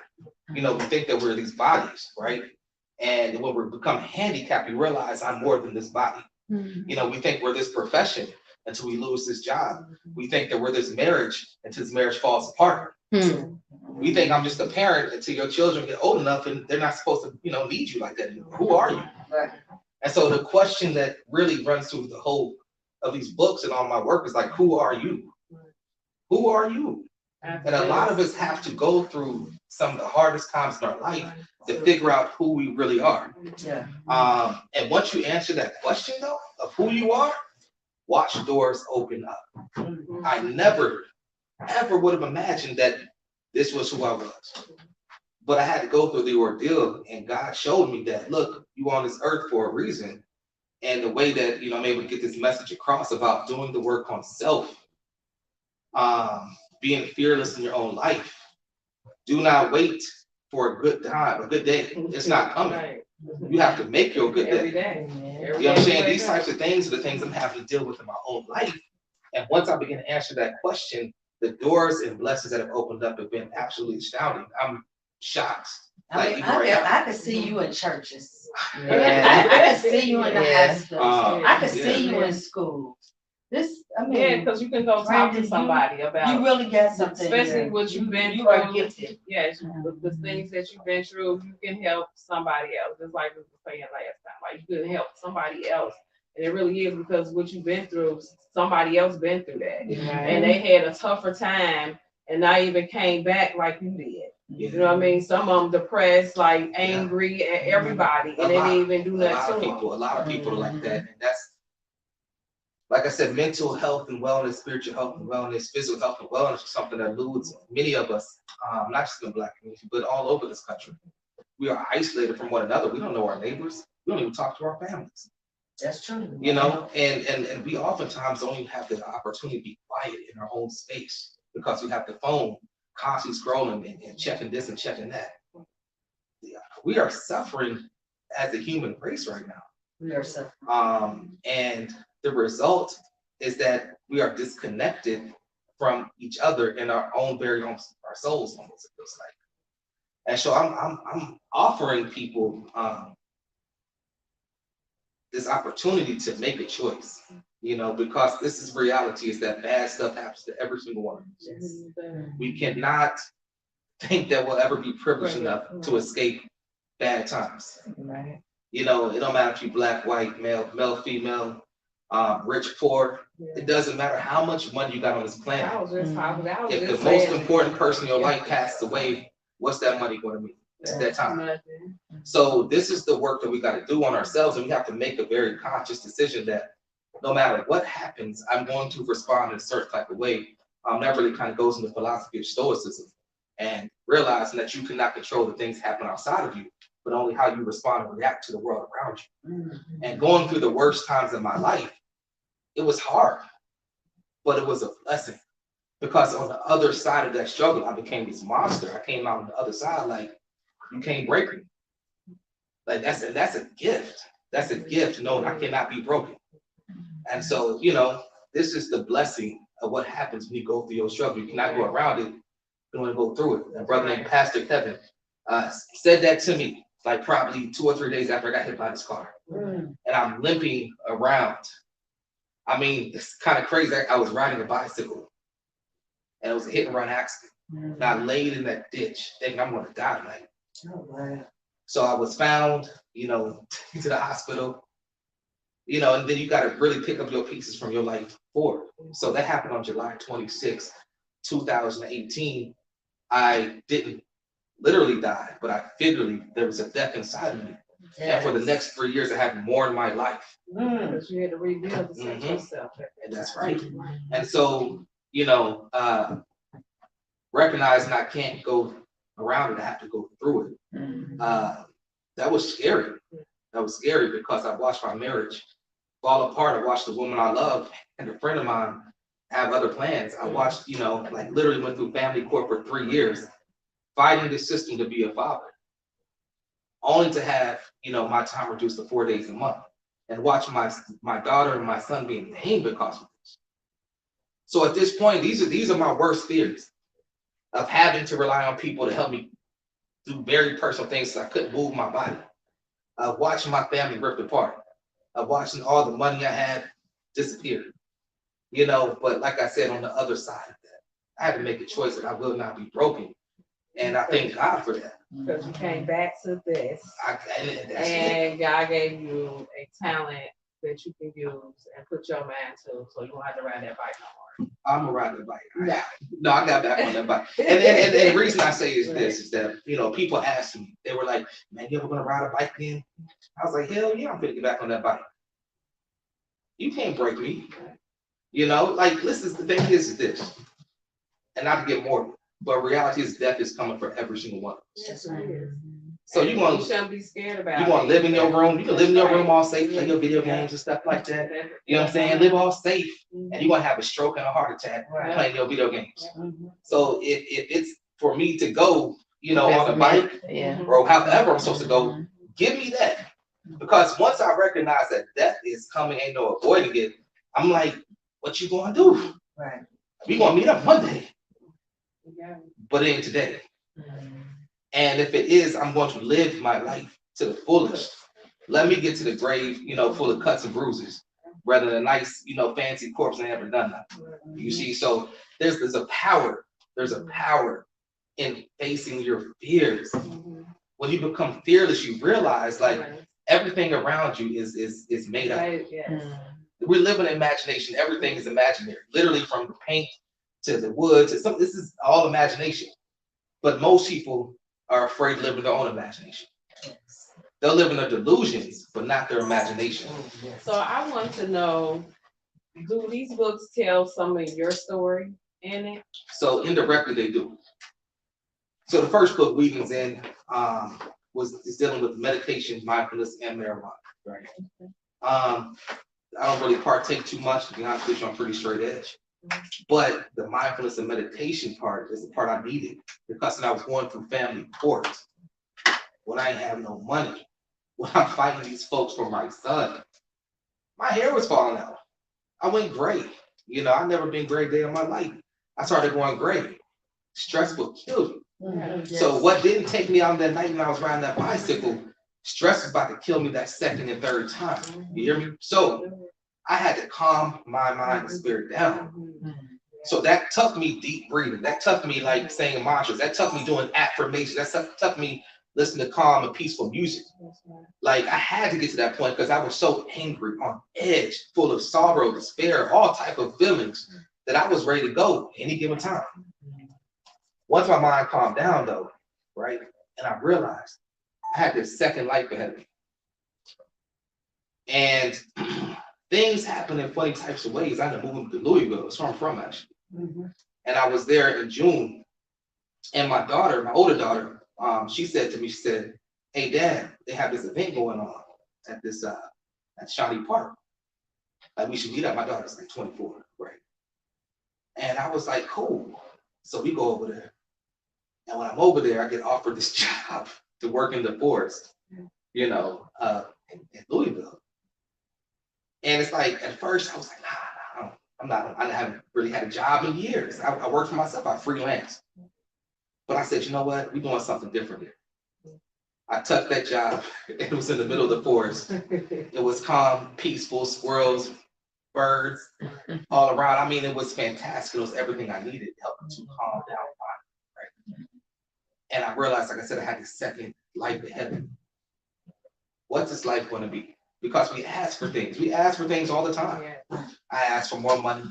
You know, we think that we're these bodies, right? And when we become handicapped, we realize I'm more than this body. You know, we think we're this profession until we lose this job. We think that we're this marriage until this marriage falls apart. We think I'm just a parent until your children get old enough and they're not supposed to, you know, need you like that anymore. Who are you? Right. And so the question that really runs through the whole of these books and all my work is like, who are you? Who are you? And a lot of us have to go through some of the hardest times in our life to figure out who we really are. Yeah. And once you answer that question though, of who you are, watch doors open up. I never, ever would have imagined that this was who I was. But I had to go through the ordeal, and God showed me that, look, you on this earth for a reason. And the way that, you know, I'm able to get this message across about doing the work on self, being fearless in your own life. Do not wait for a good time, a good day. It's not coming. You have to make your good Every day. day. You know what I'm saying? These types of things are the things I'm having to deal with in my own life. And once I begin to answer that question, the doors and blessings that have opened up have been absolutely astounding. I'm shocked. I mean, I could see you in churches. Yeah. I could see you in the Yeah. hospitals. I could Yeah. see you in school. This, I Yeah, mean, because you can go talk Brandon, to somebody you about, really got something especially here. what you've been You are through. gifted. Yes, the things that you've been through, you can help somebody else. Just like we were saying last time, like you can help somebody else. And it really is because what you've been through, somebody else been through that. And they had a tougher time and not even came back like you did. Yeah. You know what I mean? Some of them depressed, like angry at everybody, and they didn't even do nothing to them. A lot of people are like that. And that's, like I said, mental health and wellness, spiritual health and wellness, physical health and wellness is something that eludes many of us, not just in the Black community, but all over this country. We are isolated from one another. We don't know our neighbors. We don't even talk to our families. That's true. You know, and we oftentimes don't even have the opportunity to be quiet in our own space because we have the phone constantly scrolling and checking this and checking that. Yeah, we are suffering as a human race right now. We are suffering. And the result is that we are disconnected from each other in our own very own our souls, almost it feels like. And so I'm offering people this opportunity to make a choice, you know, because this is reality, is that bad stuff happens to every single one of us. We cannot think that we'll ever be privileged enough to escape bad times. Right. You know, it don't matter if you're black, white, male, female, rich, poor. It doesn't matter how much money you got on this planet. If the most important person in your life passed away, what's that money going to mean? At that time. So this is the work that we got to do on ourselves, and we have to make a very conscious decision that no matter what happens, I'm going to respond in a certain type of way. That really kind of goes into the philosophy of Stoicism. and realizing that you cannot control the things happen outside of you, but only how you respond and react to the world around you. And going through the worst times in my life, it was hard, but it was a blessing. Because on the other side of that struggle, I became this monster. I came out on the other side like, you can't break me. Like that's a gift. That's a gift knowing I cannot be broken. And so, this is the blessing of what happens when you go through your struggle. You cannot go around it. You want to go through it. A brother named Pastor Kevin said that to me like probably 2 or 3 days after I got hit by this car. And I'm limping around. I mean, it's kind of crazy. I was riding a bicycle and it was a hit and run accident. And I laid in that ditch thinking I'm going to die tonight. So I was found, to the hospital, and then you got to really pick up your pieces from your life forward. So that happened on July 26, 2018. I didn't literally die, but I figuratively, there was a death inside of me. And for the next 3 years, I had more in my life. Because you had to rebuild yourself. And that's right. And so, recognizing I can't go around it, I have to go through it. That was scary. That was scary because I watched my marriage fall apart. I watched the woman I love and a friend of mine have other plans. I watched, literally went through family court for 3 years, fighting the system to be a father, only to have, my time reduced to 4 days a month, and watch my daughter and my son be in pain because of this. So at this point, these are my worst fears of having to rely on people to help me do very personal things so I couldn't move my body. Of watching my family ripped apart. Of watching all the money I had disappear. But like I said, on the other side of that, I had to make a choice that I will not be broken. And I thank God for that. Because you came back to this. And God gave you a talent that you can use and put your mind to, so you won't have to ride that bike no more. I'm gonna ride the bike. No, I got back on that bike. And the reason I say is this, is that, people ask me, they were like, man, you ever gonna ride a bike again? I was like, hell yeah, I'm gonna get back on that bike. You can't break me. Listen, the thing is this, and not to get morbid, but reality is death is coming for every single one. Yes, it is. So you shouldn't be scared about it. You want to live in your room. You can live in your room all safe, play your video games and stuff like that. You know what I'm saying? Live all safe, and you're gonna have a stroke and a heart attack playing your video games. So if it's for me to go, on a bike, or however I'm supposed to go, give me that. Because once I recognize that death is coming, ain't no avoiding it, I'm like, what you gonna do? Right. We gonna meet up one day, but it ain't today. And if it is, I'm going to live my life to the fullest. Let me get to the grave, full of cuts and bruises, rather than a nice, fancy corpse that never done nothing. You see, so there's a power. There's a power in facing your fears. When you become fearless, you realize everything around you is made up. We live in imagination. Everything is imaginary. Literally from the paint to the wood to something. This is all imagination. But most people are afraid to live in their own imagination. They'll live in their delusions, but not their imagination. So I want to know, do these books tell some of your story in it? So indirectly they do. So the first book, Weavings In, is dealing with meditation, mindfulness, and marijuana. Right. I don't really partake too much, to be honest with you. I'm pretty straight edge. But the mindfulness and meditation part is the part I needed, because when I was going through family court, when I ain't have no money, when I'm fighting these folks for my son, my hair was falling out. I went gray. I've never been gray day in my life. I started going gray. Stress will kill you. So what didn't take me out that night when I was riding that bicycle, stress was about to kill me that second and third time. You hear me? So I had to calm my mind and spirit down. So that took me deep breathing. That took me saying mantras. That took me doing affirmations. That took me listening to calm and peaceful music. I had to get to that point because I was so angry, on edge, full of sorrow, despair, all type of feelings that I was ready to go any given time. Once my mind calmed down though, right, and I realized I had this second life ahead of me. And things happen in funny types of ways. I ended up moving to Louisville. That's where I'm from, actually. And I was there in June And my daughter, my older daughter, she said to me, she said, "Hey, Dad, they have this event going on at this at Shawnee Park. Like we should meet up." My daughter's like 24, right? And I was like, "Cool." So we go over there. And when I'm over there, I get offered this job to work in the forest, you know, in Louisville. And it's like at first I was like, nah, I'm not. I haven't really had a job in years. I work for myself. I freelance. But I said, you know what? We're doing something different here. I took that job. It was in the middle of the forest. It was calm, peaceful, squirrels, birds all around. I mean, it was fantastic. It was everything I needed, helping to calm down my mind, right? And I realized, like I said, I had this second life ahead of me. What's this life going to be? Because we ask for things. We ask for things all the time. I ask for more money.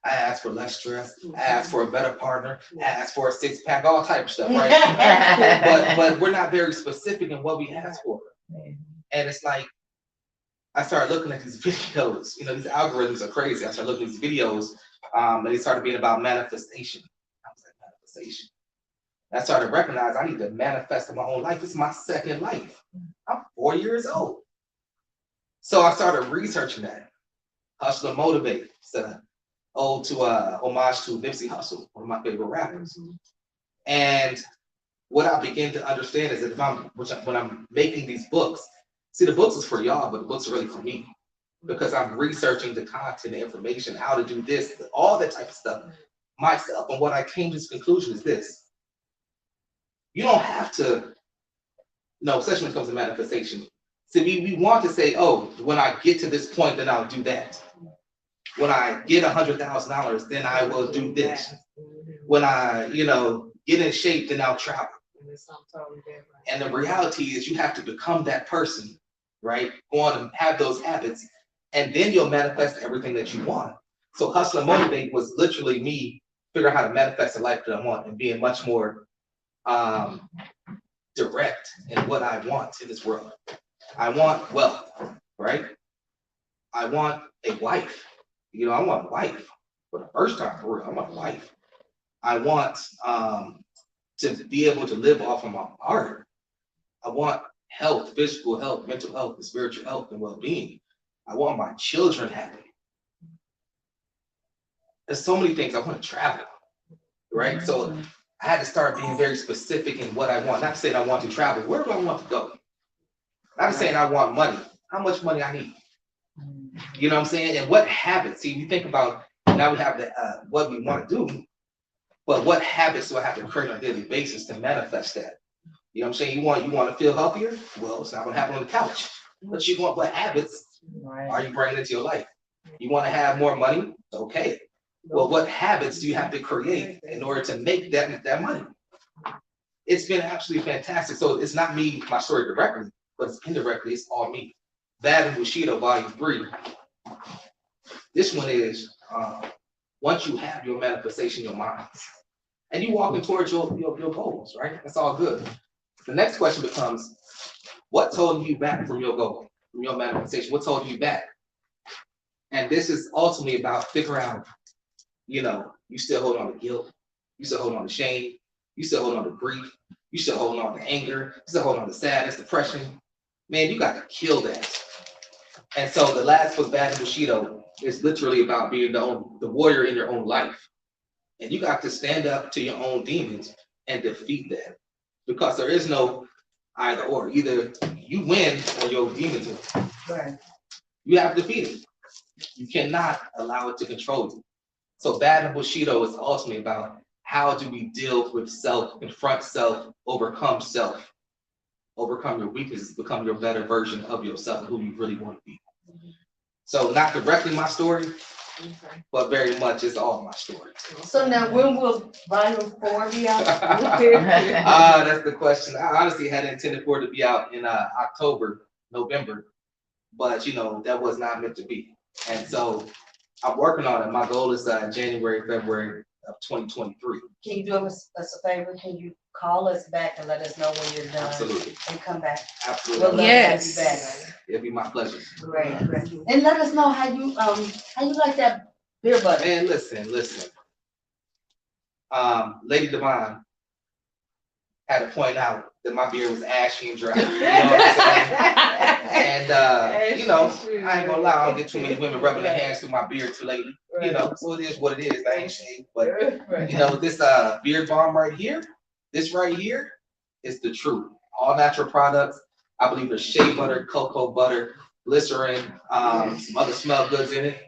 I ask for less stress. I ask for a better partner. I ask for a six-pack, all type of stuff, right? but we're not very specific in what we ask for. And it's like, I started looking at these videos. You know, these algorithms are crazy. I started looking at these videos, and they started being about manifestation. I was like, manifestation. I started recognizing I need to manifest in my own life. It's my second life. I'm 4 years old. So I started researching that. Hustle and Motivate. So, homage to Nipsey Hussle, one of my favorite rappers. And what I begin to understand is that when I'm making these books, see, the books is for y'all, but the books are really for me. Because I'm researching the content, the information, how to do this, all that type of stuff myself. And what I came to this conclusion is this. You don't have to, especially when it comes to manifestation. See, we want to say, oh, when I get to this point, then I'll do that. When I get $100,000, then I will do this. When I, get in shape, then I'll travel. And the reality is you have to become that person, right? Go on and have those habits, and then you'll manifest everything that you want. So Hustle and Motivate was literally me figuring out how to manifest the life that I want and being much more direct in what I want in this world. I want wealth, right? I want a wife. I want a wife for the first time for real. I want a wife. I want to be able to live off of my art. I want health, physical health, mental health, and spiritual health and well-being. I want my children happy. There's so many things. I want to travel, right? So I had to start being very specific in what I want. Not saying I want to travel. Where do I want to go? Not saying I want money. How much money I need? You know what I'm saying? And what habits? See, you think about now we have the what we want to do, but what habits do I have to create on a daily basis to manifest that? You know what I'm saying? You want to feel healthier? Well, it's not going to happen on the couch. But what habits are you bringing into your life? You want to have more money? Okay. Well, what habits do you have to create in order to make that money? It's been absolutely fantastic. So it's not me, my story directly, but it's indirectly. It's all me. Bad and Bushido, Volume 3. This one is once you have your manifestation in your mind, and you walking towards your goals, right? That's all good. The next question becomes, what's holding you back from your goal, from your manifestation? What's holding you back? And this is ultimately about figuring out, you still hold on to guilt, you still hold on to shame, you still hold on to grief, you still hold on to anger, you still hold on to sadness, depression. Man, you got to kill that. And so the last book, Bad and Bushido, is literally about being the warrior in your own life. And you got to stand up to your own demons and defeat them. Because there is no either or. Either you win or your demons win. Right. You have to defeat it. You cannot allow it to control you. So Bad and Bushido is ultimately about how do we deal with self, confront self, overcome your weaknesses, become your better version of yourself, who you really want to be. So not directly my story, but very much it's all my story. So now when will Volume 4 be out? That's the question. I honestly had intended for it to be out in October, November, but that was not meant to be. And so I'm working on it. My goal is January, February of 2023. Can you do us a favor? Can you call us back and let us know when you're done? Absolutely. And come back. Absolutely. We'll love Yes. to have you back. It'd be my pleasure. Great. And let us know how you like that beer butter. Man, listen. Lady Devine, had to point out that my beard was ashy and dry. You know what I'm saying? And you know, I ain't gonna lie, I don't get too many women rubbing their hands through my beard too lately. You know, so it is what it is. I ain't shaved, but you know, this beard balm right here, this right here is the truth. All natural products. I believe there's shea butter, cocoa butter, glycerin, some other smell goods in it.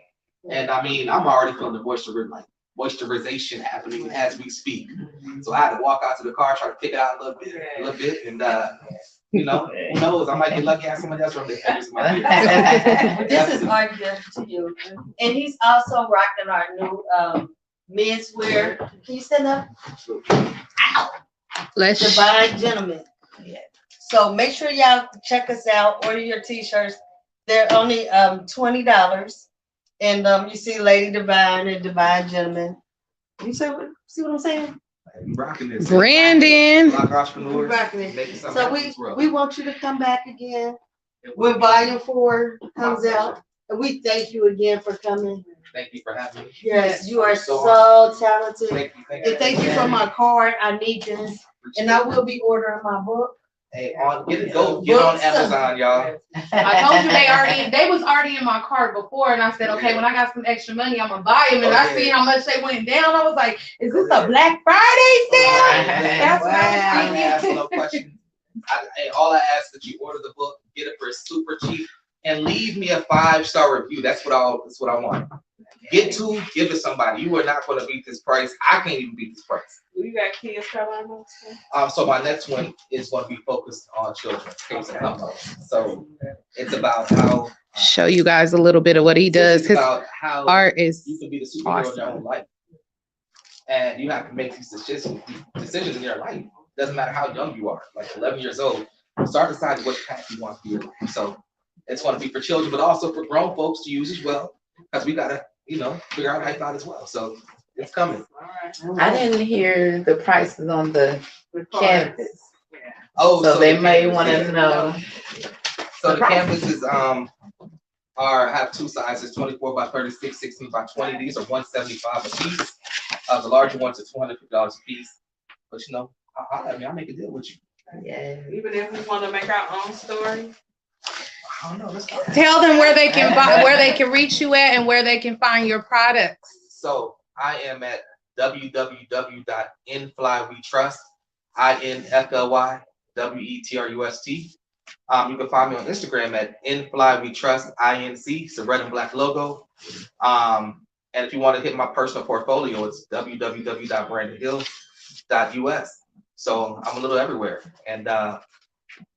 And I mean, I'm already feeling the moisturization happening as we speak. So I had to walk out to the car, try to pick it out a little bit, and you know, who knows? I might get lucky at somebody else from their fingers in my beard. This is our gift to you. And he's also rocking our new menswear. Can you stand up? Ow! Devine Gentleman. So make sure y'all check us out, order your t-shirts. They're only $20. And you see Lady Devine and Devine Gentleman. You see what I'm saying? Rocking this. Brandon. Black entrepreneurs. Rocking it. Making something So happen in this world. we want you to come back again when Volume 4 comes out. And we thank you again for coming. Thank you for having me. Yes, you are so talented. Thank you. And thank you for my card. I need this. And I will be ordering my book. Hey, get on Amazon, y'all. I told you they was already in my cart before, and I said, okay, when I got some extra money, I'm gonna buy them. And I see how much they went down. I was like, is this a Black Friday sale? That's what I was ask thinking. no questions. All I ask that you order the book, get it for super cheap, and leave me a 5-star review. That's what I want. Get to, give it somebody. You are not going to beat this price. I can't even beat this price. You got kids coming So my next one is going to be focused on children. So it's about how Show you guys a little bit of what he does. it's His about how art is you can be the superhero in your own life, and you have to make these decisions in your life. Doesn't matter how young you are, like 11 years old. Start deciding what path you want for your life. So it's going to be for children, but also for grown folks to use as well, because we gotta, you know, figure out life out as well. So it's coming. I didn't hear the prices on the canvas. Oh, So they the may canvas, want yeah. to know. So the canvases have 2 sizes: 24 by 36, 16 by 20. These are $175 a piece. The larger ones are $250 a piece. But you know, I'll make a deal with you. Yeah. Even if we want to make our own story. I don't know. Let's go. tell them where they can buy, where they can reach you at, and where they can find your products. So I am at www.inflywetrust, INFLYWETRUST. You can find me on Instagram at inflywetrust, INC. It's a red and black logo. And if you want to hit my personal portfolio, it's www.brandonhill.us. So I'm a little everywhere, and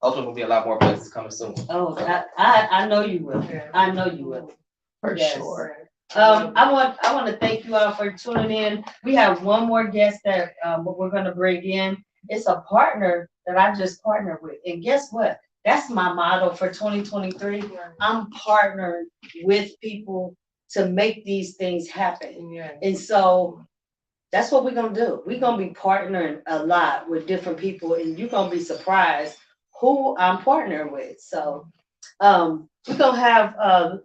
hopefully will be a lot more places coming soon. Oh, I know you will. I know you will. For Yes. sure. I want to thank you all for tuning in. We have one more guest that we're going to bring in. It's a partner that I just partnered with, and guess what? That's my motto for 2023. I'm partnered with people to make these things happen, and so that's what we're gonna do. We're gonna be partnering a lot with different people, and you're gonna be surprised who I'm partnering with. So we're gonna have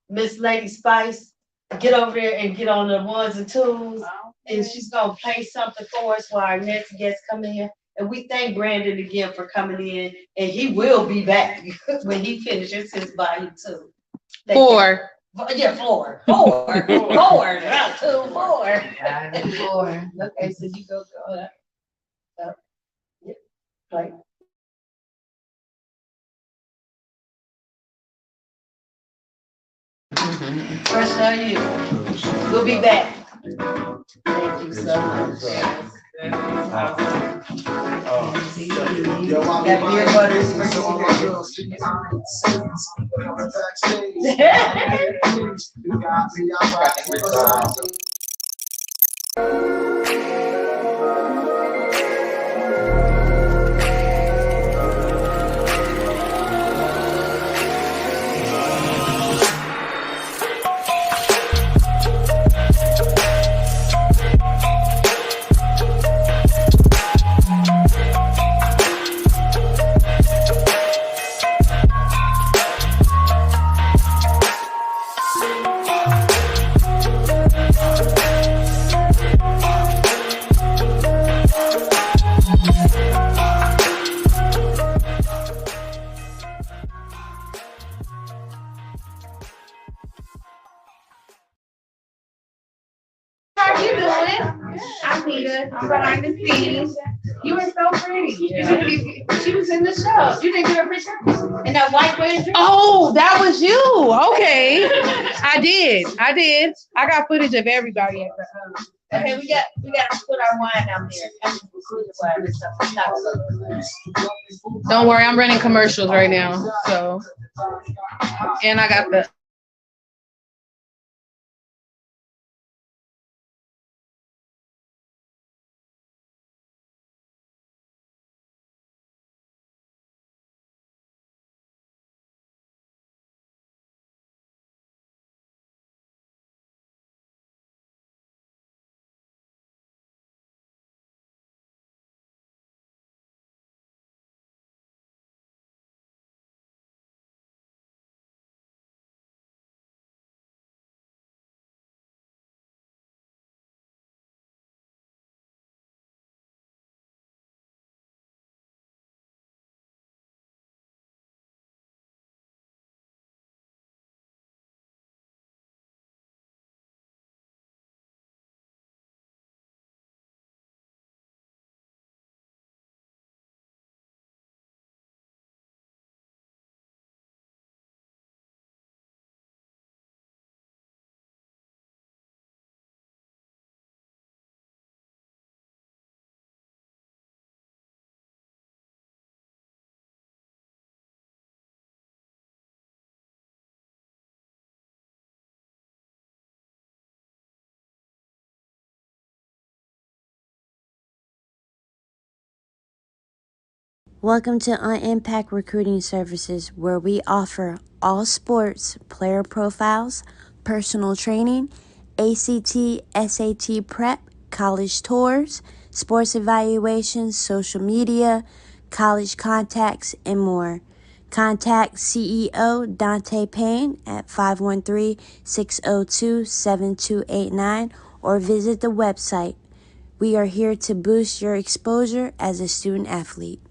Miss Lady Spice get over there and get on the ones and twos, and she's gonna play something for us while our next guest come in. And we thank Brandon again for coming in, and he will be back when he finishes his volume 2. Four. Yeah, four, not 2, 4. Okay, so you go up. Yeah, play. First on you. We'll be back. Thank you so much. Got beer butters for How you doing? I'm good. I'm behind the scenes. You were so pretty. She was in the show. You didn't get a picture? And that white wedding dress? Oh, that was you. Okay. I did. I got footage of everybody at the Okay, we got to put our wine out there. That's included wine and stuff. Don't worry, I'm running commercials right now. So, and I got the Welcome to Unimpact Recruiting Services, where we offer all sports, player profiles, personal training, ACT, SAT prep, college tours, sports evaluations, social media, college contacts, and more. Contact CEO Dante Payne at 513-602-7289 or visit the website. We are here to boost your exposure as a student athlete.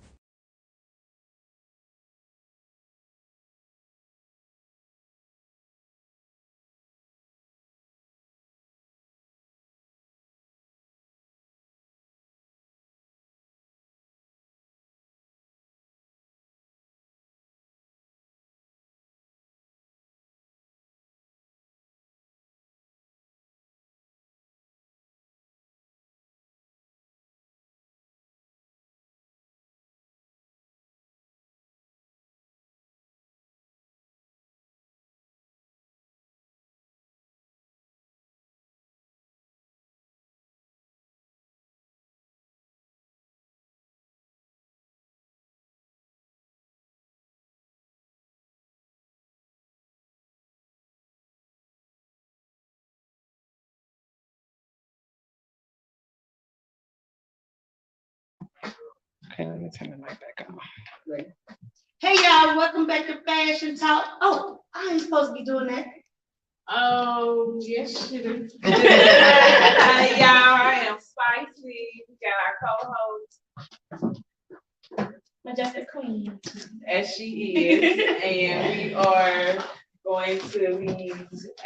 Okay, let me turn the mic back on. Hey y'all, welcome back to Fashion Talk. Oh, I ain't supposed to be doing that. Oh, yes, you do. Hi, y'all, I am Spicy. We got our co-host, Majestic Queen. as she is, and we are going to be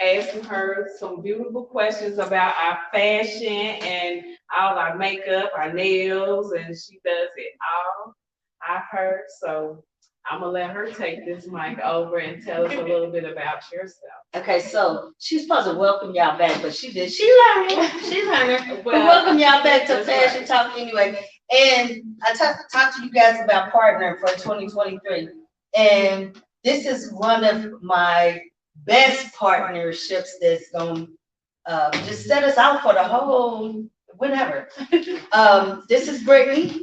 asking her some beautiful questions about our fashion and all our makeup, our nails, and she does it all. I heard, so I'm gonna let her take this mic over and tell us a little bit about yourself. Okay, so she's supposed to welcome y'all back, but she did. She's learning. Well, But welcome y'all back to that's Fashion right. Talk anyway. And I talked to you guys about partnering for 2023. And this is one of my best partnerships that's going to just set us out for the whole whenever. This is Brittany.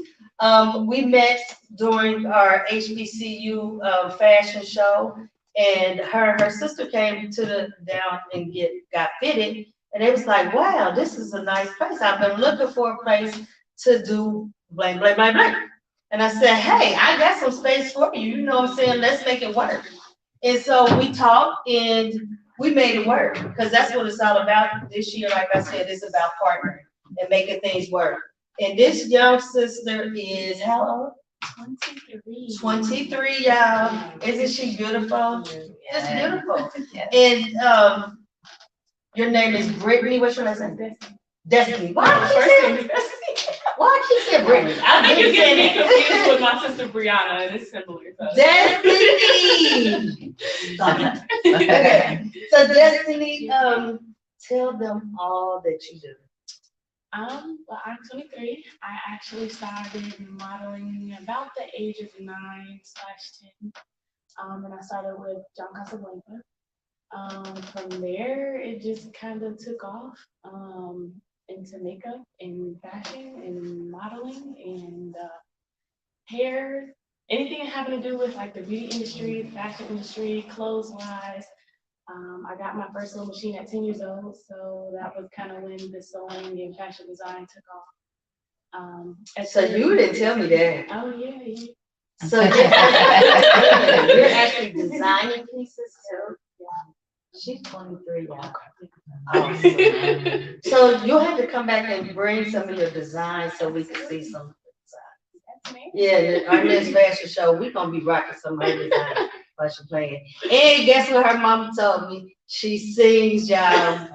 We met during our HBCU fashion show, and her sister came to the down and got fitted, and it was like, wow, this is a nice place. I've been looking for a place to do blank, blank, blank, blank. And I said, hey, I got some space for you. You know what I'm saying? Let's make it work. And so we talked and we made it work, because that's what it's all about this year. Like I said, it's about partnering and making things work. And this young sister is how old? 23. 23, y'all. Isn't she beautiful? It's beautiful. Yes. And your name is Brittany. What's your last name? Destiny. Why The I first keep name saying? is Destiny. Why I keep saying Brittany? I I've think been you get me saying confused with that. my sister Brianna, and it's similar. So. Destiny. Okay. So Destiny, tell them all that you do. Well, I'm 23. I actually started modeling about the age of 9/10. And I started with John Casablanca. From there, it just kind of took off into makeup and fashion and modeling and hair, anything having to do with like the beauty industry, the fashion industry, clothes wise. I got my first little machine at 10 years old, so that was kind of when the sewing and fashion design took off. So you didn't tell me that. Oh yeah, yeah. So you're actually designing pieces too. She's 23, y'all. Awesome. So you'll have to come back and bring some of your designs so we can see some. Yeah, our next fashion show, we're gonna be rocking some of her designs while she's playing. And guess what her mama told me? She sings, y'all.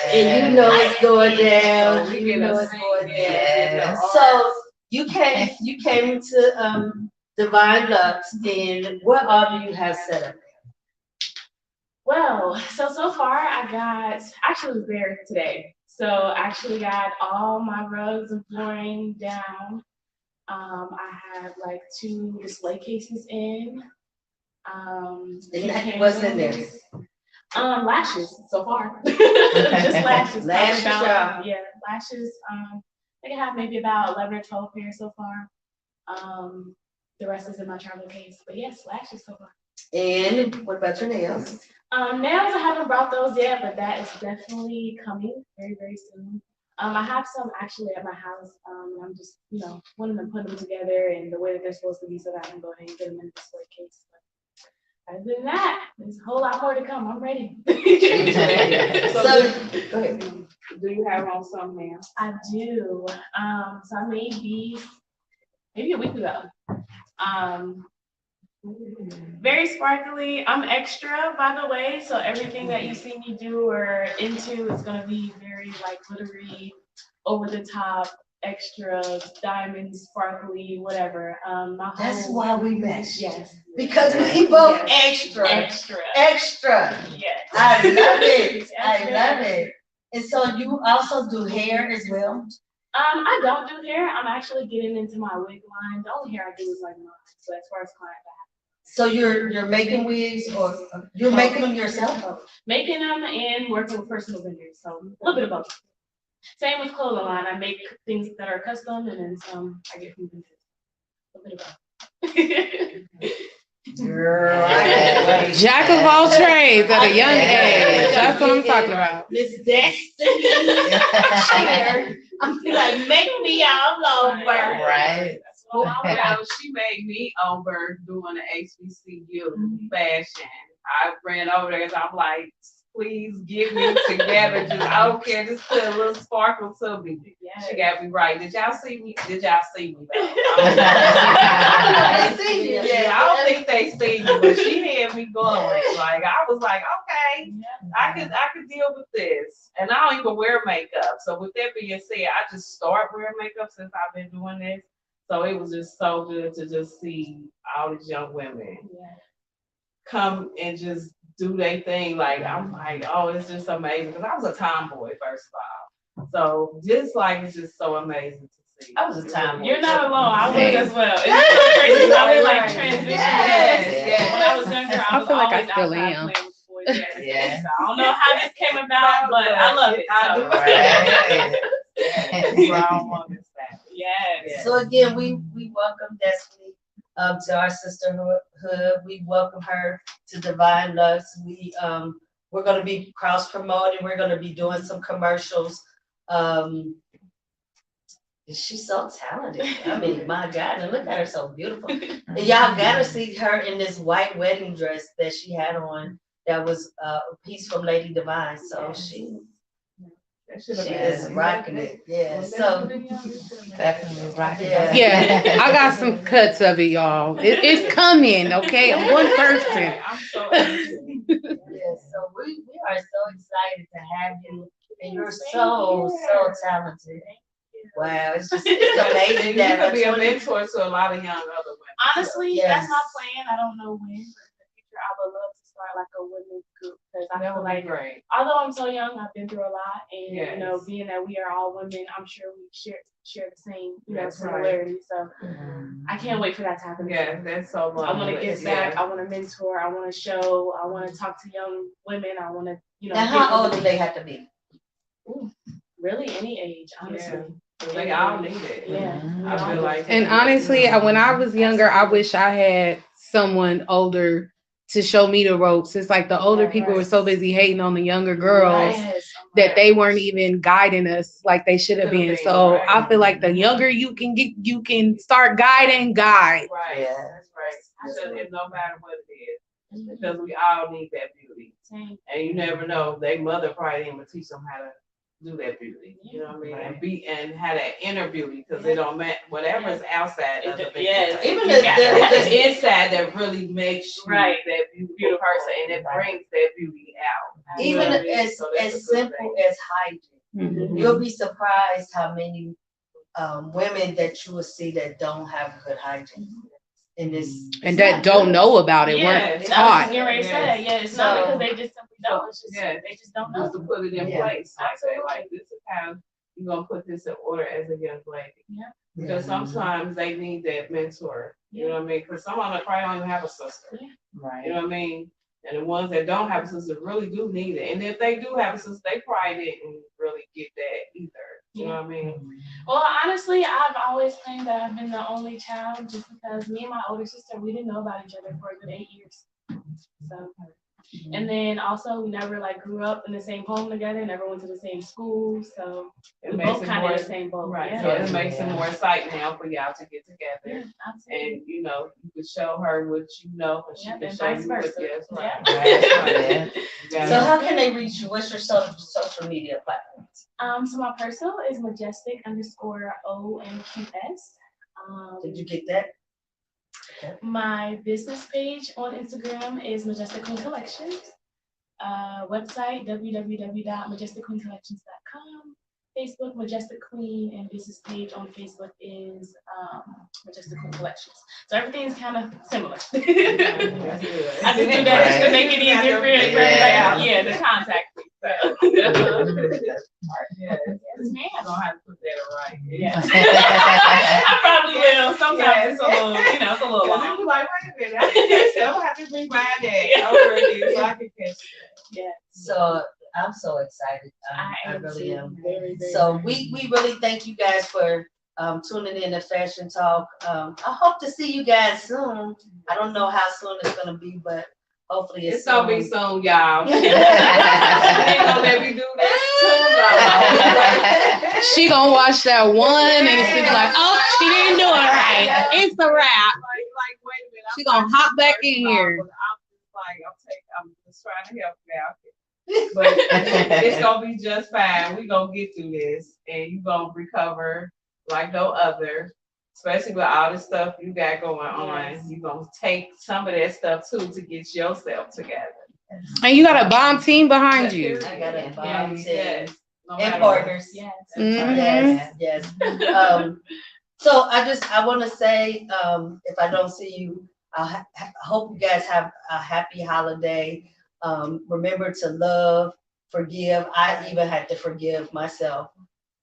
And you know it's going down. You know it's going down. So you came to Devine Lux, and what all do you have set up? Well, so far I actually was there today. So I actually got all my rugs and flooring down. I have like 2 display cases in. What's in there? Lashes so far. Just lashes. Lashes, Yeah, lashes. I think I have maybe about 11 or 12 pairs so far. The rest is in my travel case. But yes, lashes so far. And what about your nails? Nails, I haven't brought those yet, but that is definitely coming very, very soon. I have some actually at my house. I'm just, wanting to put them together and the way that they're supposed to be so that I can go ahead and get them in the display case. But other than that, there's a whole lot more to come. I'm ready. So, go ahead. Do you have on some now? I do. So I made these maybe a week ago. Very sparkly. I'm extra, by the way, so everything that you see me do or into is gonna be very like glittery, over the top, extra, diamonds, sparkly, whatever. That's why we met. Yes. Because we both Extra. extra. Yes. I love it. I love it. And so you also do hair as well? I don't do hair. I'm actually getting into my wig line. The only hair I do is like mine. So as far as client So you're making wigs or you're making them yourself? Making them and working with personal vendors. So a little bit of both. Same with clothing line. I make things that are custom and then some I get from vendors. A bit of both. Girl, I can't wait. Jack of all trades at a young age. That's what I'm talking about. Miss Destiny. I'm like, make me all over. Right. Well, she made me over doing the HBCU fashion. I ran over there because I'm like, please get me together. Just I don't care, just put a little sparkle to me. Yes. She got me right. Did y'all see me? I see you. Yeah, I don't think they see me, but she had me going. Like I was like, okay, I could deal with this. And I don't even wear makeup. So with that being said, I just start wearing makeup since I've been doing this. So it was just so good to just see all these young women come and just do their thing. Like I'm like, oh, it's just amazing. Because I was a tomboy first of all. So just like it's just so amazing to see. I was a tomboy. You're not alone. I was as well. It's so crazy how they like transition. Yes. When I was younger, I was feel like I always still outside am. playing with boys. Yeah. So I don't know how this came about, but I love it. So. Right. Yes. So again, we welcome Destiny to our sisterhood. We welcome her to Divine Lux. We're going to be cross promoting. We're going to be doing some commercials. She's so talented. I mean, my God, and look at her, so beautiful. And y'all got to see her in this white wedding dress that she had on. That was a piece from Lady Divine. So she is rocking it. Yeah. So Definitely rocking Yeah. it. Yeah, I got some cuts of it, y'all. It's coming, okay? I'm one person. I'm so yeah, so we are so excited to have you And you're Same so here. talented. Wow, it's just And it's amazing you that could be a 20 mentor to a lot of young other women. Honestly, Yes. that's my plan. I don't know when, but in the future, I would love to start like a women's group because I That feel would be like, great. although I'm so young, I've been through a lot, and you know, Yes. being that we are all women, I'm sure we share the same, you know, That's right. similarities. So I can't wait for that to happen. Yeah, that's so much. I want to give back. I want to mentor. I want to show. I want to talk to young women. I want to, you know. Now, how old do they have to be? Really, any age, honestly. They all need it. Yeah. I feel like. And honestly, when I was younger, I wish I had someone older to show me the ropes. It's like the older people were so busy hating on the younger girls that they weren't even guiding us like they should have been. So I feel like the younger you can get, you can start guiding, guide. Right. Yeah. That's right. Because no matter what it is, because we all need that beauty. And you never know, their mother probably didn't even teach them how to do that beauty. You know what I mean? And have that inner beauty, because it don't matter whatever is outside. Even the inside that really makes you Right. that beautiful person, and it brings that beauty out. Even You know what I mean? as So that's a good simple thing. as hygiene. You'll be surprised how many women that you will see that don't have good hygiene. And that don't know about it, Yeah, weren't I taught. was getting ready to say that. Yeah, it's not because they just simply don't. It's just they just don't know. Just to put it in place. I say, like, this is how you're gonna put this in order as a young lady. Yeah. Because sometimes they need that mentor. You know what I mean? Because some of them probably don't even have a sister. Yeah. Right. You know what I mean? And the ones that don't have a sister really do need it. And if they do have a sister, they probably didn't really get that either. You know what I mean? Well, honestly, I've always claimed that I've been the only child just because me and my older sister, we didn't know about each other for a good 8 years. So, and then also we never like grew up in the same home together, never went to the same school. So we both kind of in the same boat. Right. Yeah. So it makes it more exciting now for y'all to get together. Yeah, absolutely. And you know, you can show her what you know, and she Yep, can and show vice you what versa. yes, right. Yeah. Right. So how can they reach you? What's your social media platforms? So my personal is majestic_ONQS. Did you get that? My business page on Instagram is Majestic Queen Collections. Website www.majesticqueencollections.com. Facebook Majestic Queen, and business page on Facebook is Majestic Queen Collections. So everything's kind of similar. I just do that just to make it easier for everybody. To contact me. Yes, man, I don't have to put that right. Yeah. I probably will. Sometimes it's a little, it's a little long. I'm like, wait a minute, I don't have to rewind that over again so I can catch that. Yeah. So I'm so excited. I really am. Very, very so we really thank you guys for tuning in to Fashion Talk. I hope to see you guys soon. I don't know how soon it's gonna be, but hopefully it's gonna be soon, y'all. They gonna let me do that soon. She gonna watch that one and she's like, oh, she didn't do it right. It's a wrap. Like, wait a minute. She gonna hop back in here. I'm just trying to help you out. But it's gonna be just fine. We gonna get through this, and you gonna recover like no other. Especially with all the stuff you got going on, you gonna take some of that stuff too to get yourself together. And you got a bomb team behind you. I got a bomb team. Yes. No And matter partners. Yes. Mm-hmm. Yes. So I want to say, if I don't see you, I hope you guys have a happy holiday. Remember to love, forgive. I even had to forgive myself,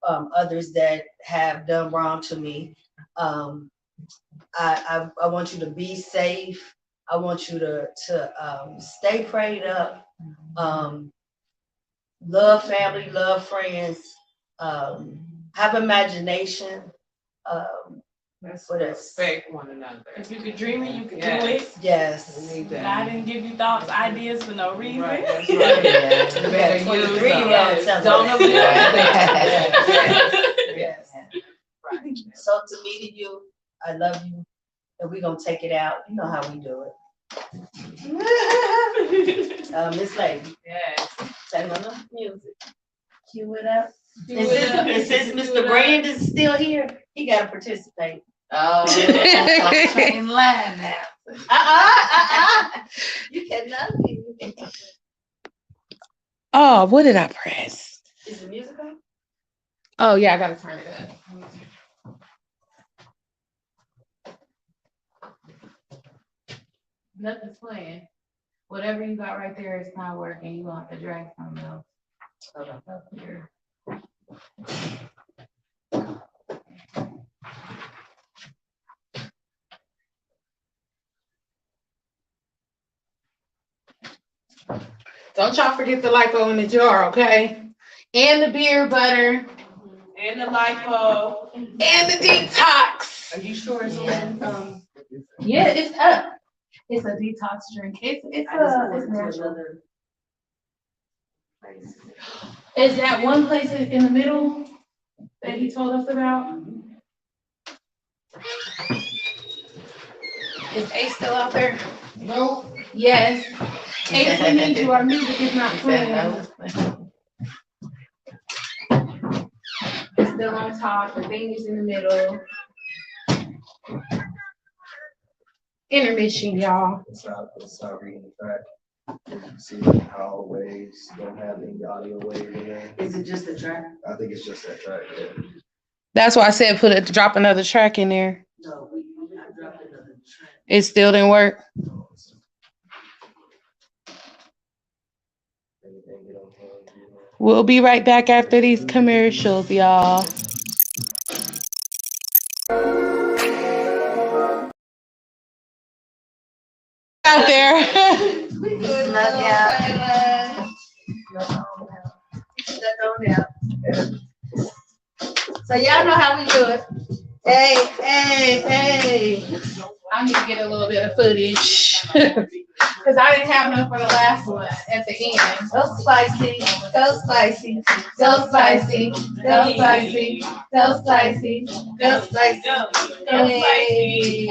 others that have done wrong to me. I want you to be safe. I want you to stay prayed up. Love family, love friends. Have imagination. Let's what else? respect one another. If you could dream it, you could do it. Yes. We need that. God didn't give you thoughts, ideas for no reason. Right, that's right. Yeah. You better use them. Yes. Don't abuse them. Yes. Right. So to me to you, I love you, and we're gonna take it out. You know how we do it. Miss Lady. Yes. Turn on the music. Cue it up. And since Mr. Brand is still here, he gotta participate. Oh, same line now. You cannot. Oh, what did I press? Is the music on? Oh yeah, I gotta turn it up. Nothing's playing. Whatever you got right there is not working. You gonna have to drag something else. Up here. Don't y'all forget the lipo in the jar, okay? And the beer butter. And the lipo. And the detox. Are you sure it's on? Yeah, it's up. It's a detox drink. It's natural. Is that one place in the middle that he told us about? Is Ace still out there? No. Yes. Ace, we need you. Our music is not playing. It's still on top. The thing is in the middle. Intermission, y'all. It's not reading the track. See how waves don't have any audio wave in there. Is it just the track? I think it's just that track, yeah. That's why I said drop another track in there. No, we dropped another track. It still didn't work. We'll be right back after these commercials, y'all. Out there. Love y'all. So y'all know how we do it. Hey. I need to get a little bit of footage. Because I didn't have none for the last one at the end. Go spicy, go spicy, go spicy, go spicy, go spicy, go spicy, go spicy.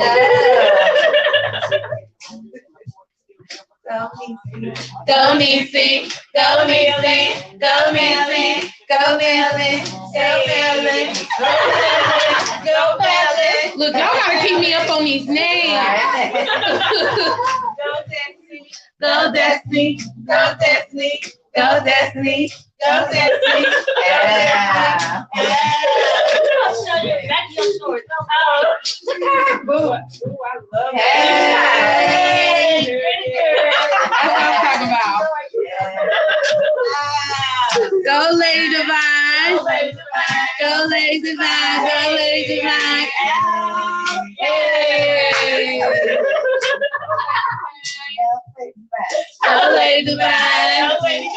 Go Nisi, go Nisi, go Nisi, go Nelly, go Nelly, go Nelly. Look, y'all gotta keep me up on these names. Go Destiny, go Destiny, go Destiny, go Destiny. Yeah. I'll show you. Back to your story. Boo. I love Hey. That's what I'm talking about. Go Lady Devine. Go Lady Devine. Go Lady Devine. Yay. Go Lady Devine. Go Lady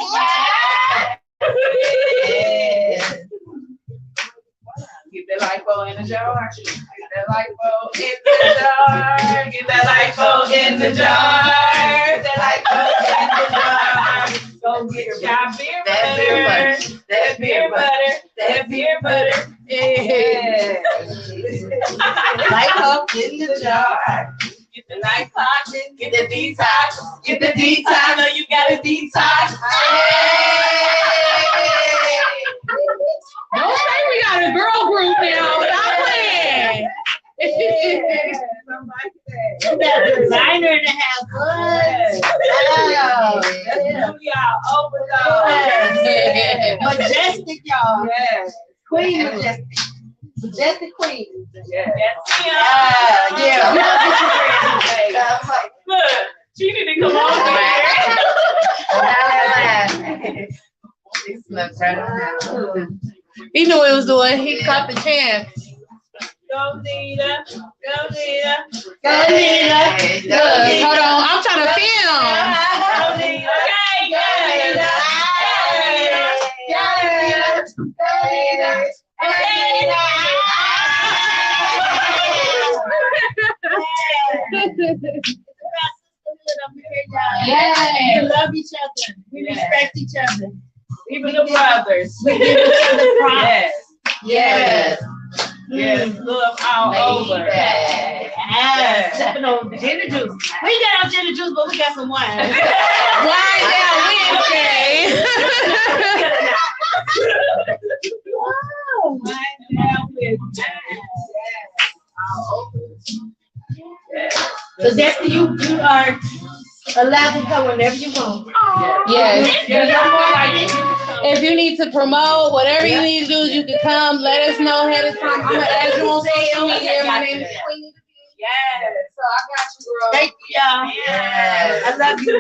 Get that lipo in the jar. Get that lipo in the jar. Get that lipo in the jar. Get that lipo in the jar. Go get your beer butter. That beer butter. That beer butter. Yeah. Lipo in the jar. Get the lipo. Get the detox. Get the detox. I know you got a detox. Don't say we got a girl group now. Stop playing. You got a designer in the house. We are overdose. Majestic, y'all. Yes. Queen Majestic. Majestic Queen. Yes. Yeah. Look, she need to come on there. He slept right on that. He knew what he was doing. He caught the chance. Go Nita. Go Nita. Go Nita. Look, hold on. I'm trying to film. Go Nita. We love each other. We respect each other. Even the brothers. We give each other promise. Yes. Yes. Love all over. Yes. Sipping on ginger juice. We ain't got no ginger juice, but we got some wine. Why now Wednesday? So that's you are allowed to come whenever you want. Yes. Yeah, no more like If you you need to promote, whatever you need to do, you can come. Let us know ahead of time. I'm gonna add you on social media. My name is Queen. Yes. So I got you, girl. Thank you, y'all. Yeah. I love you.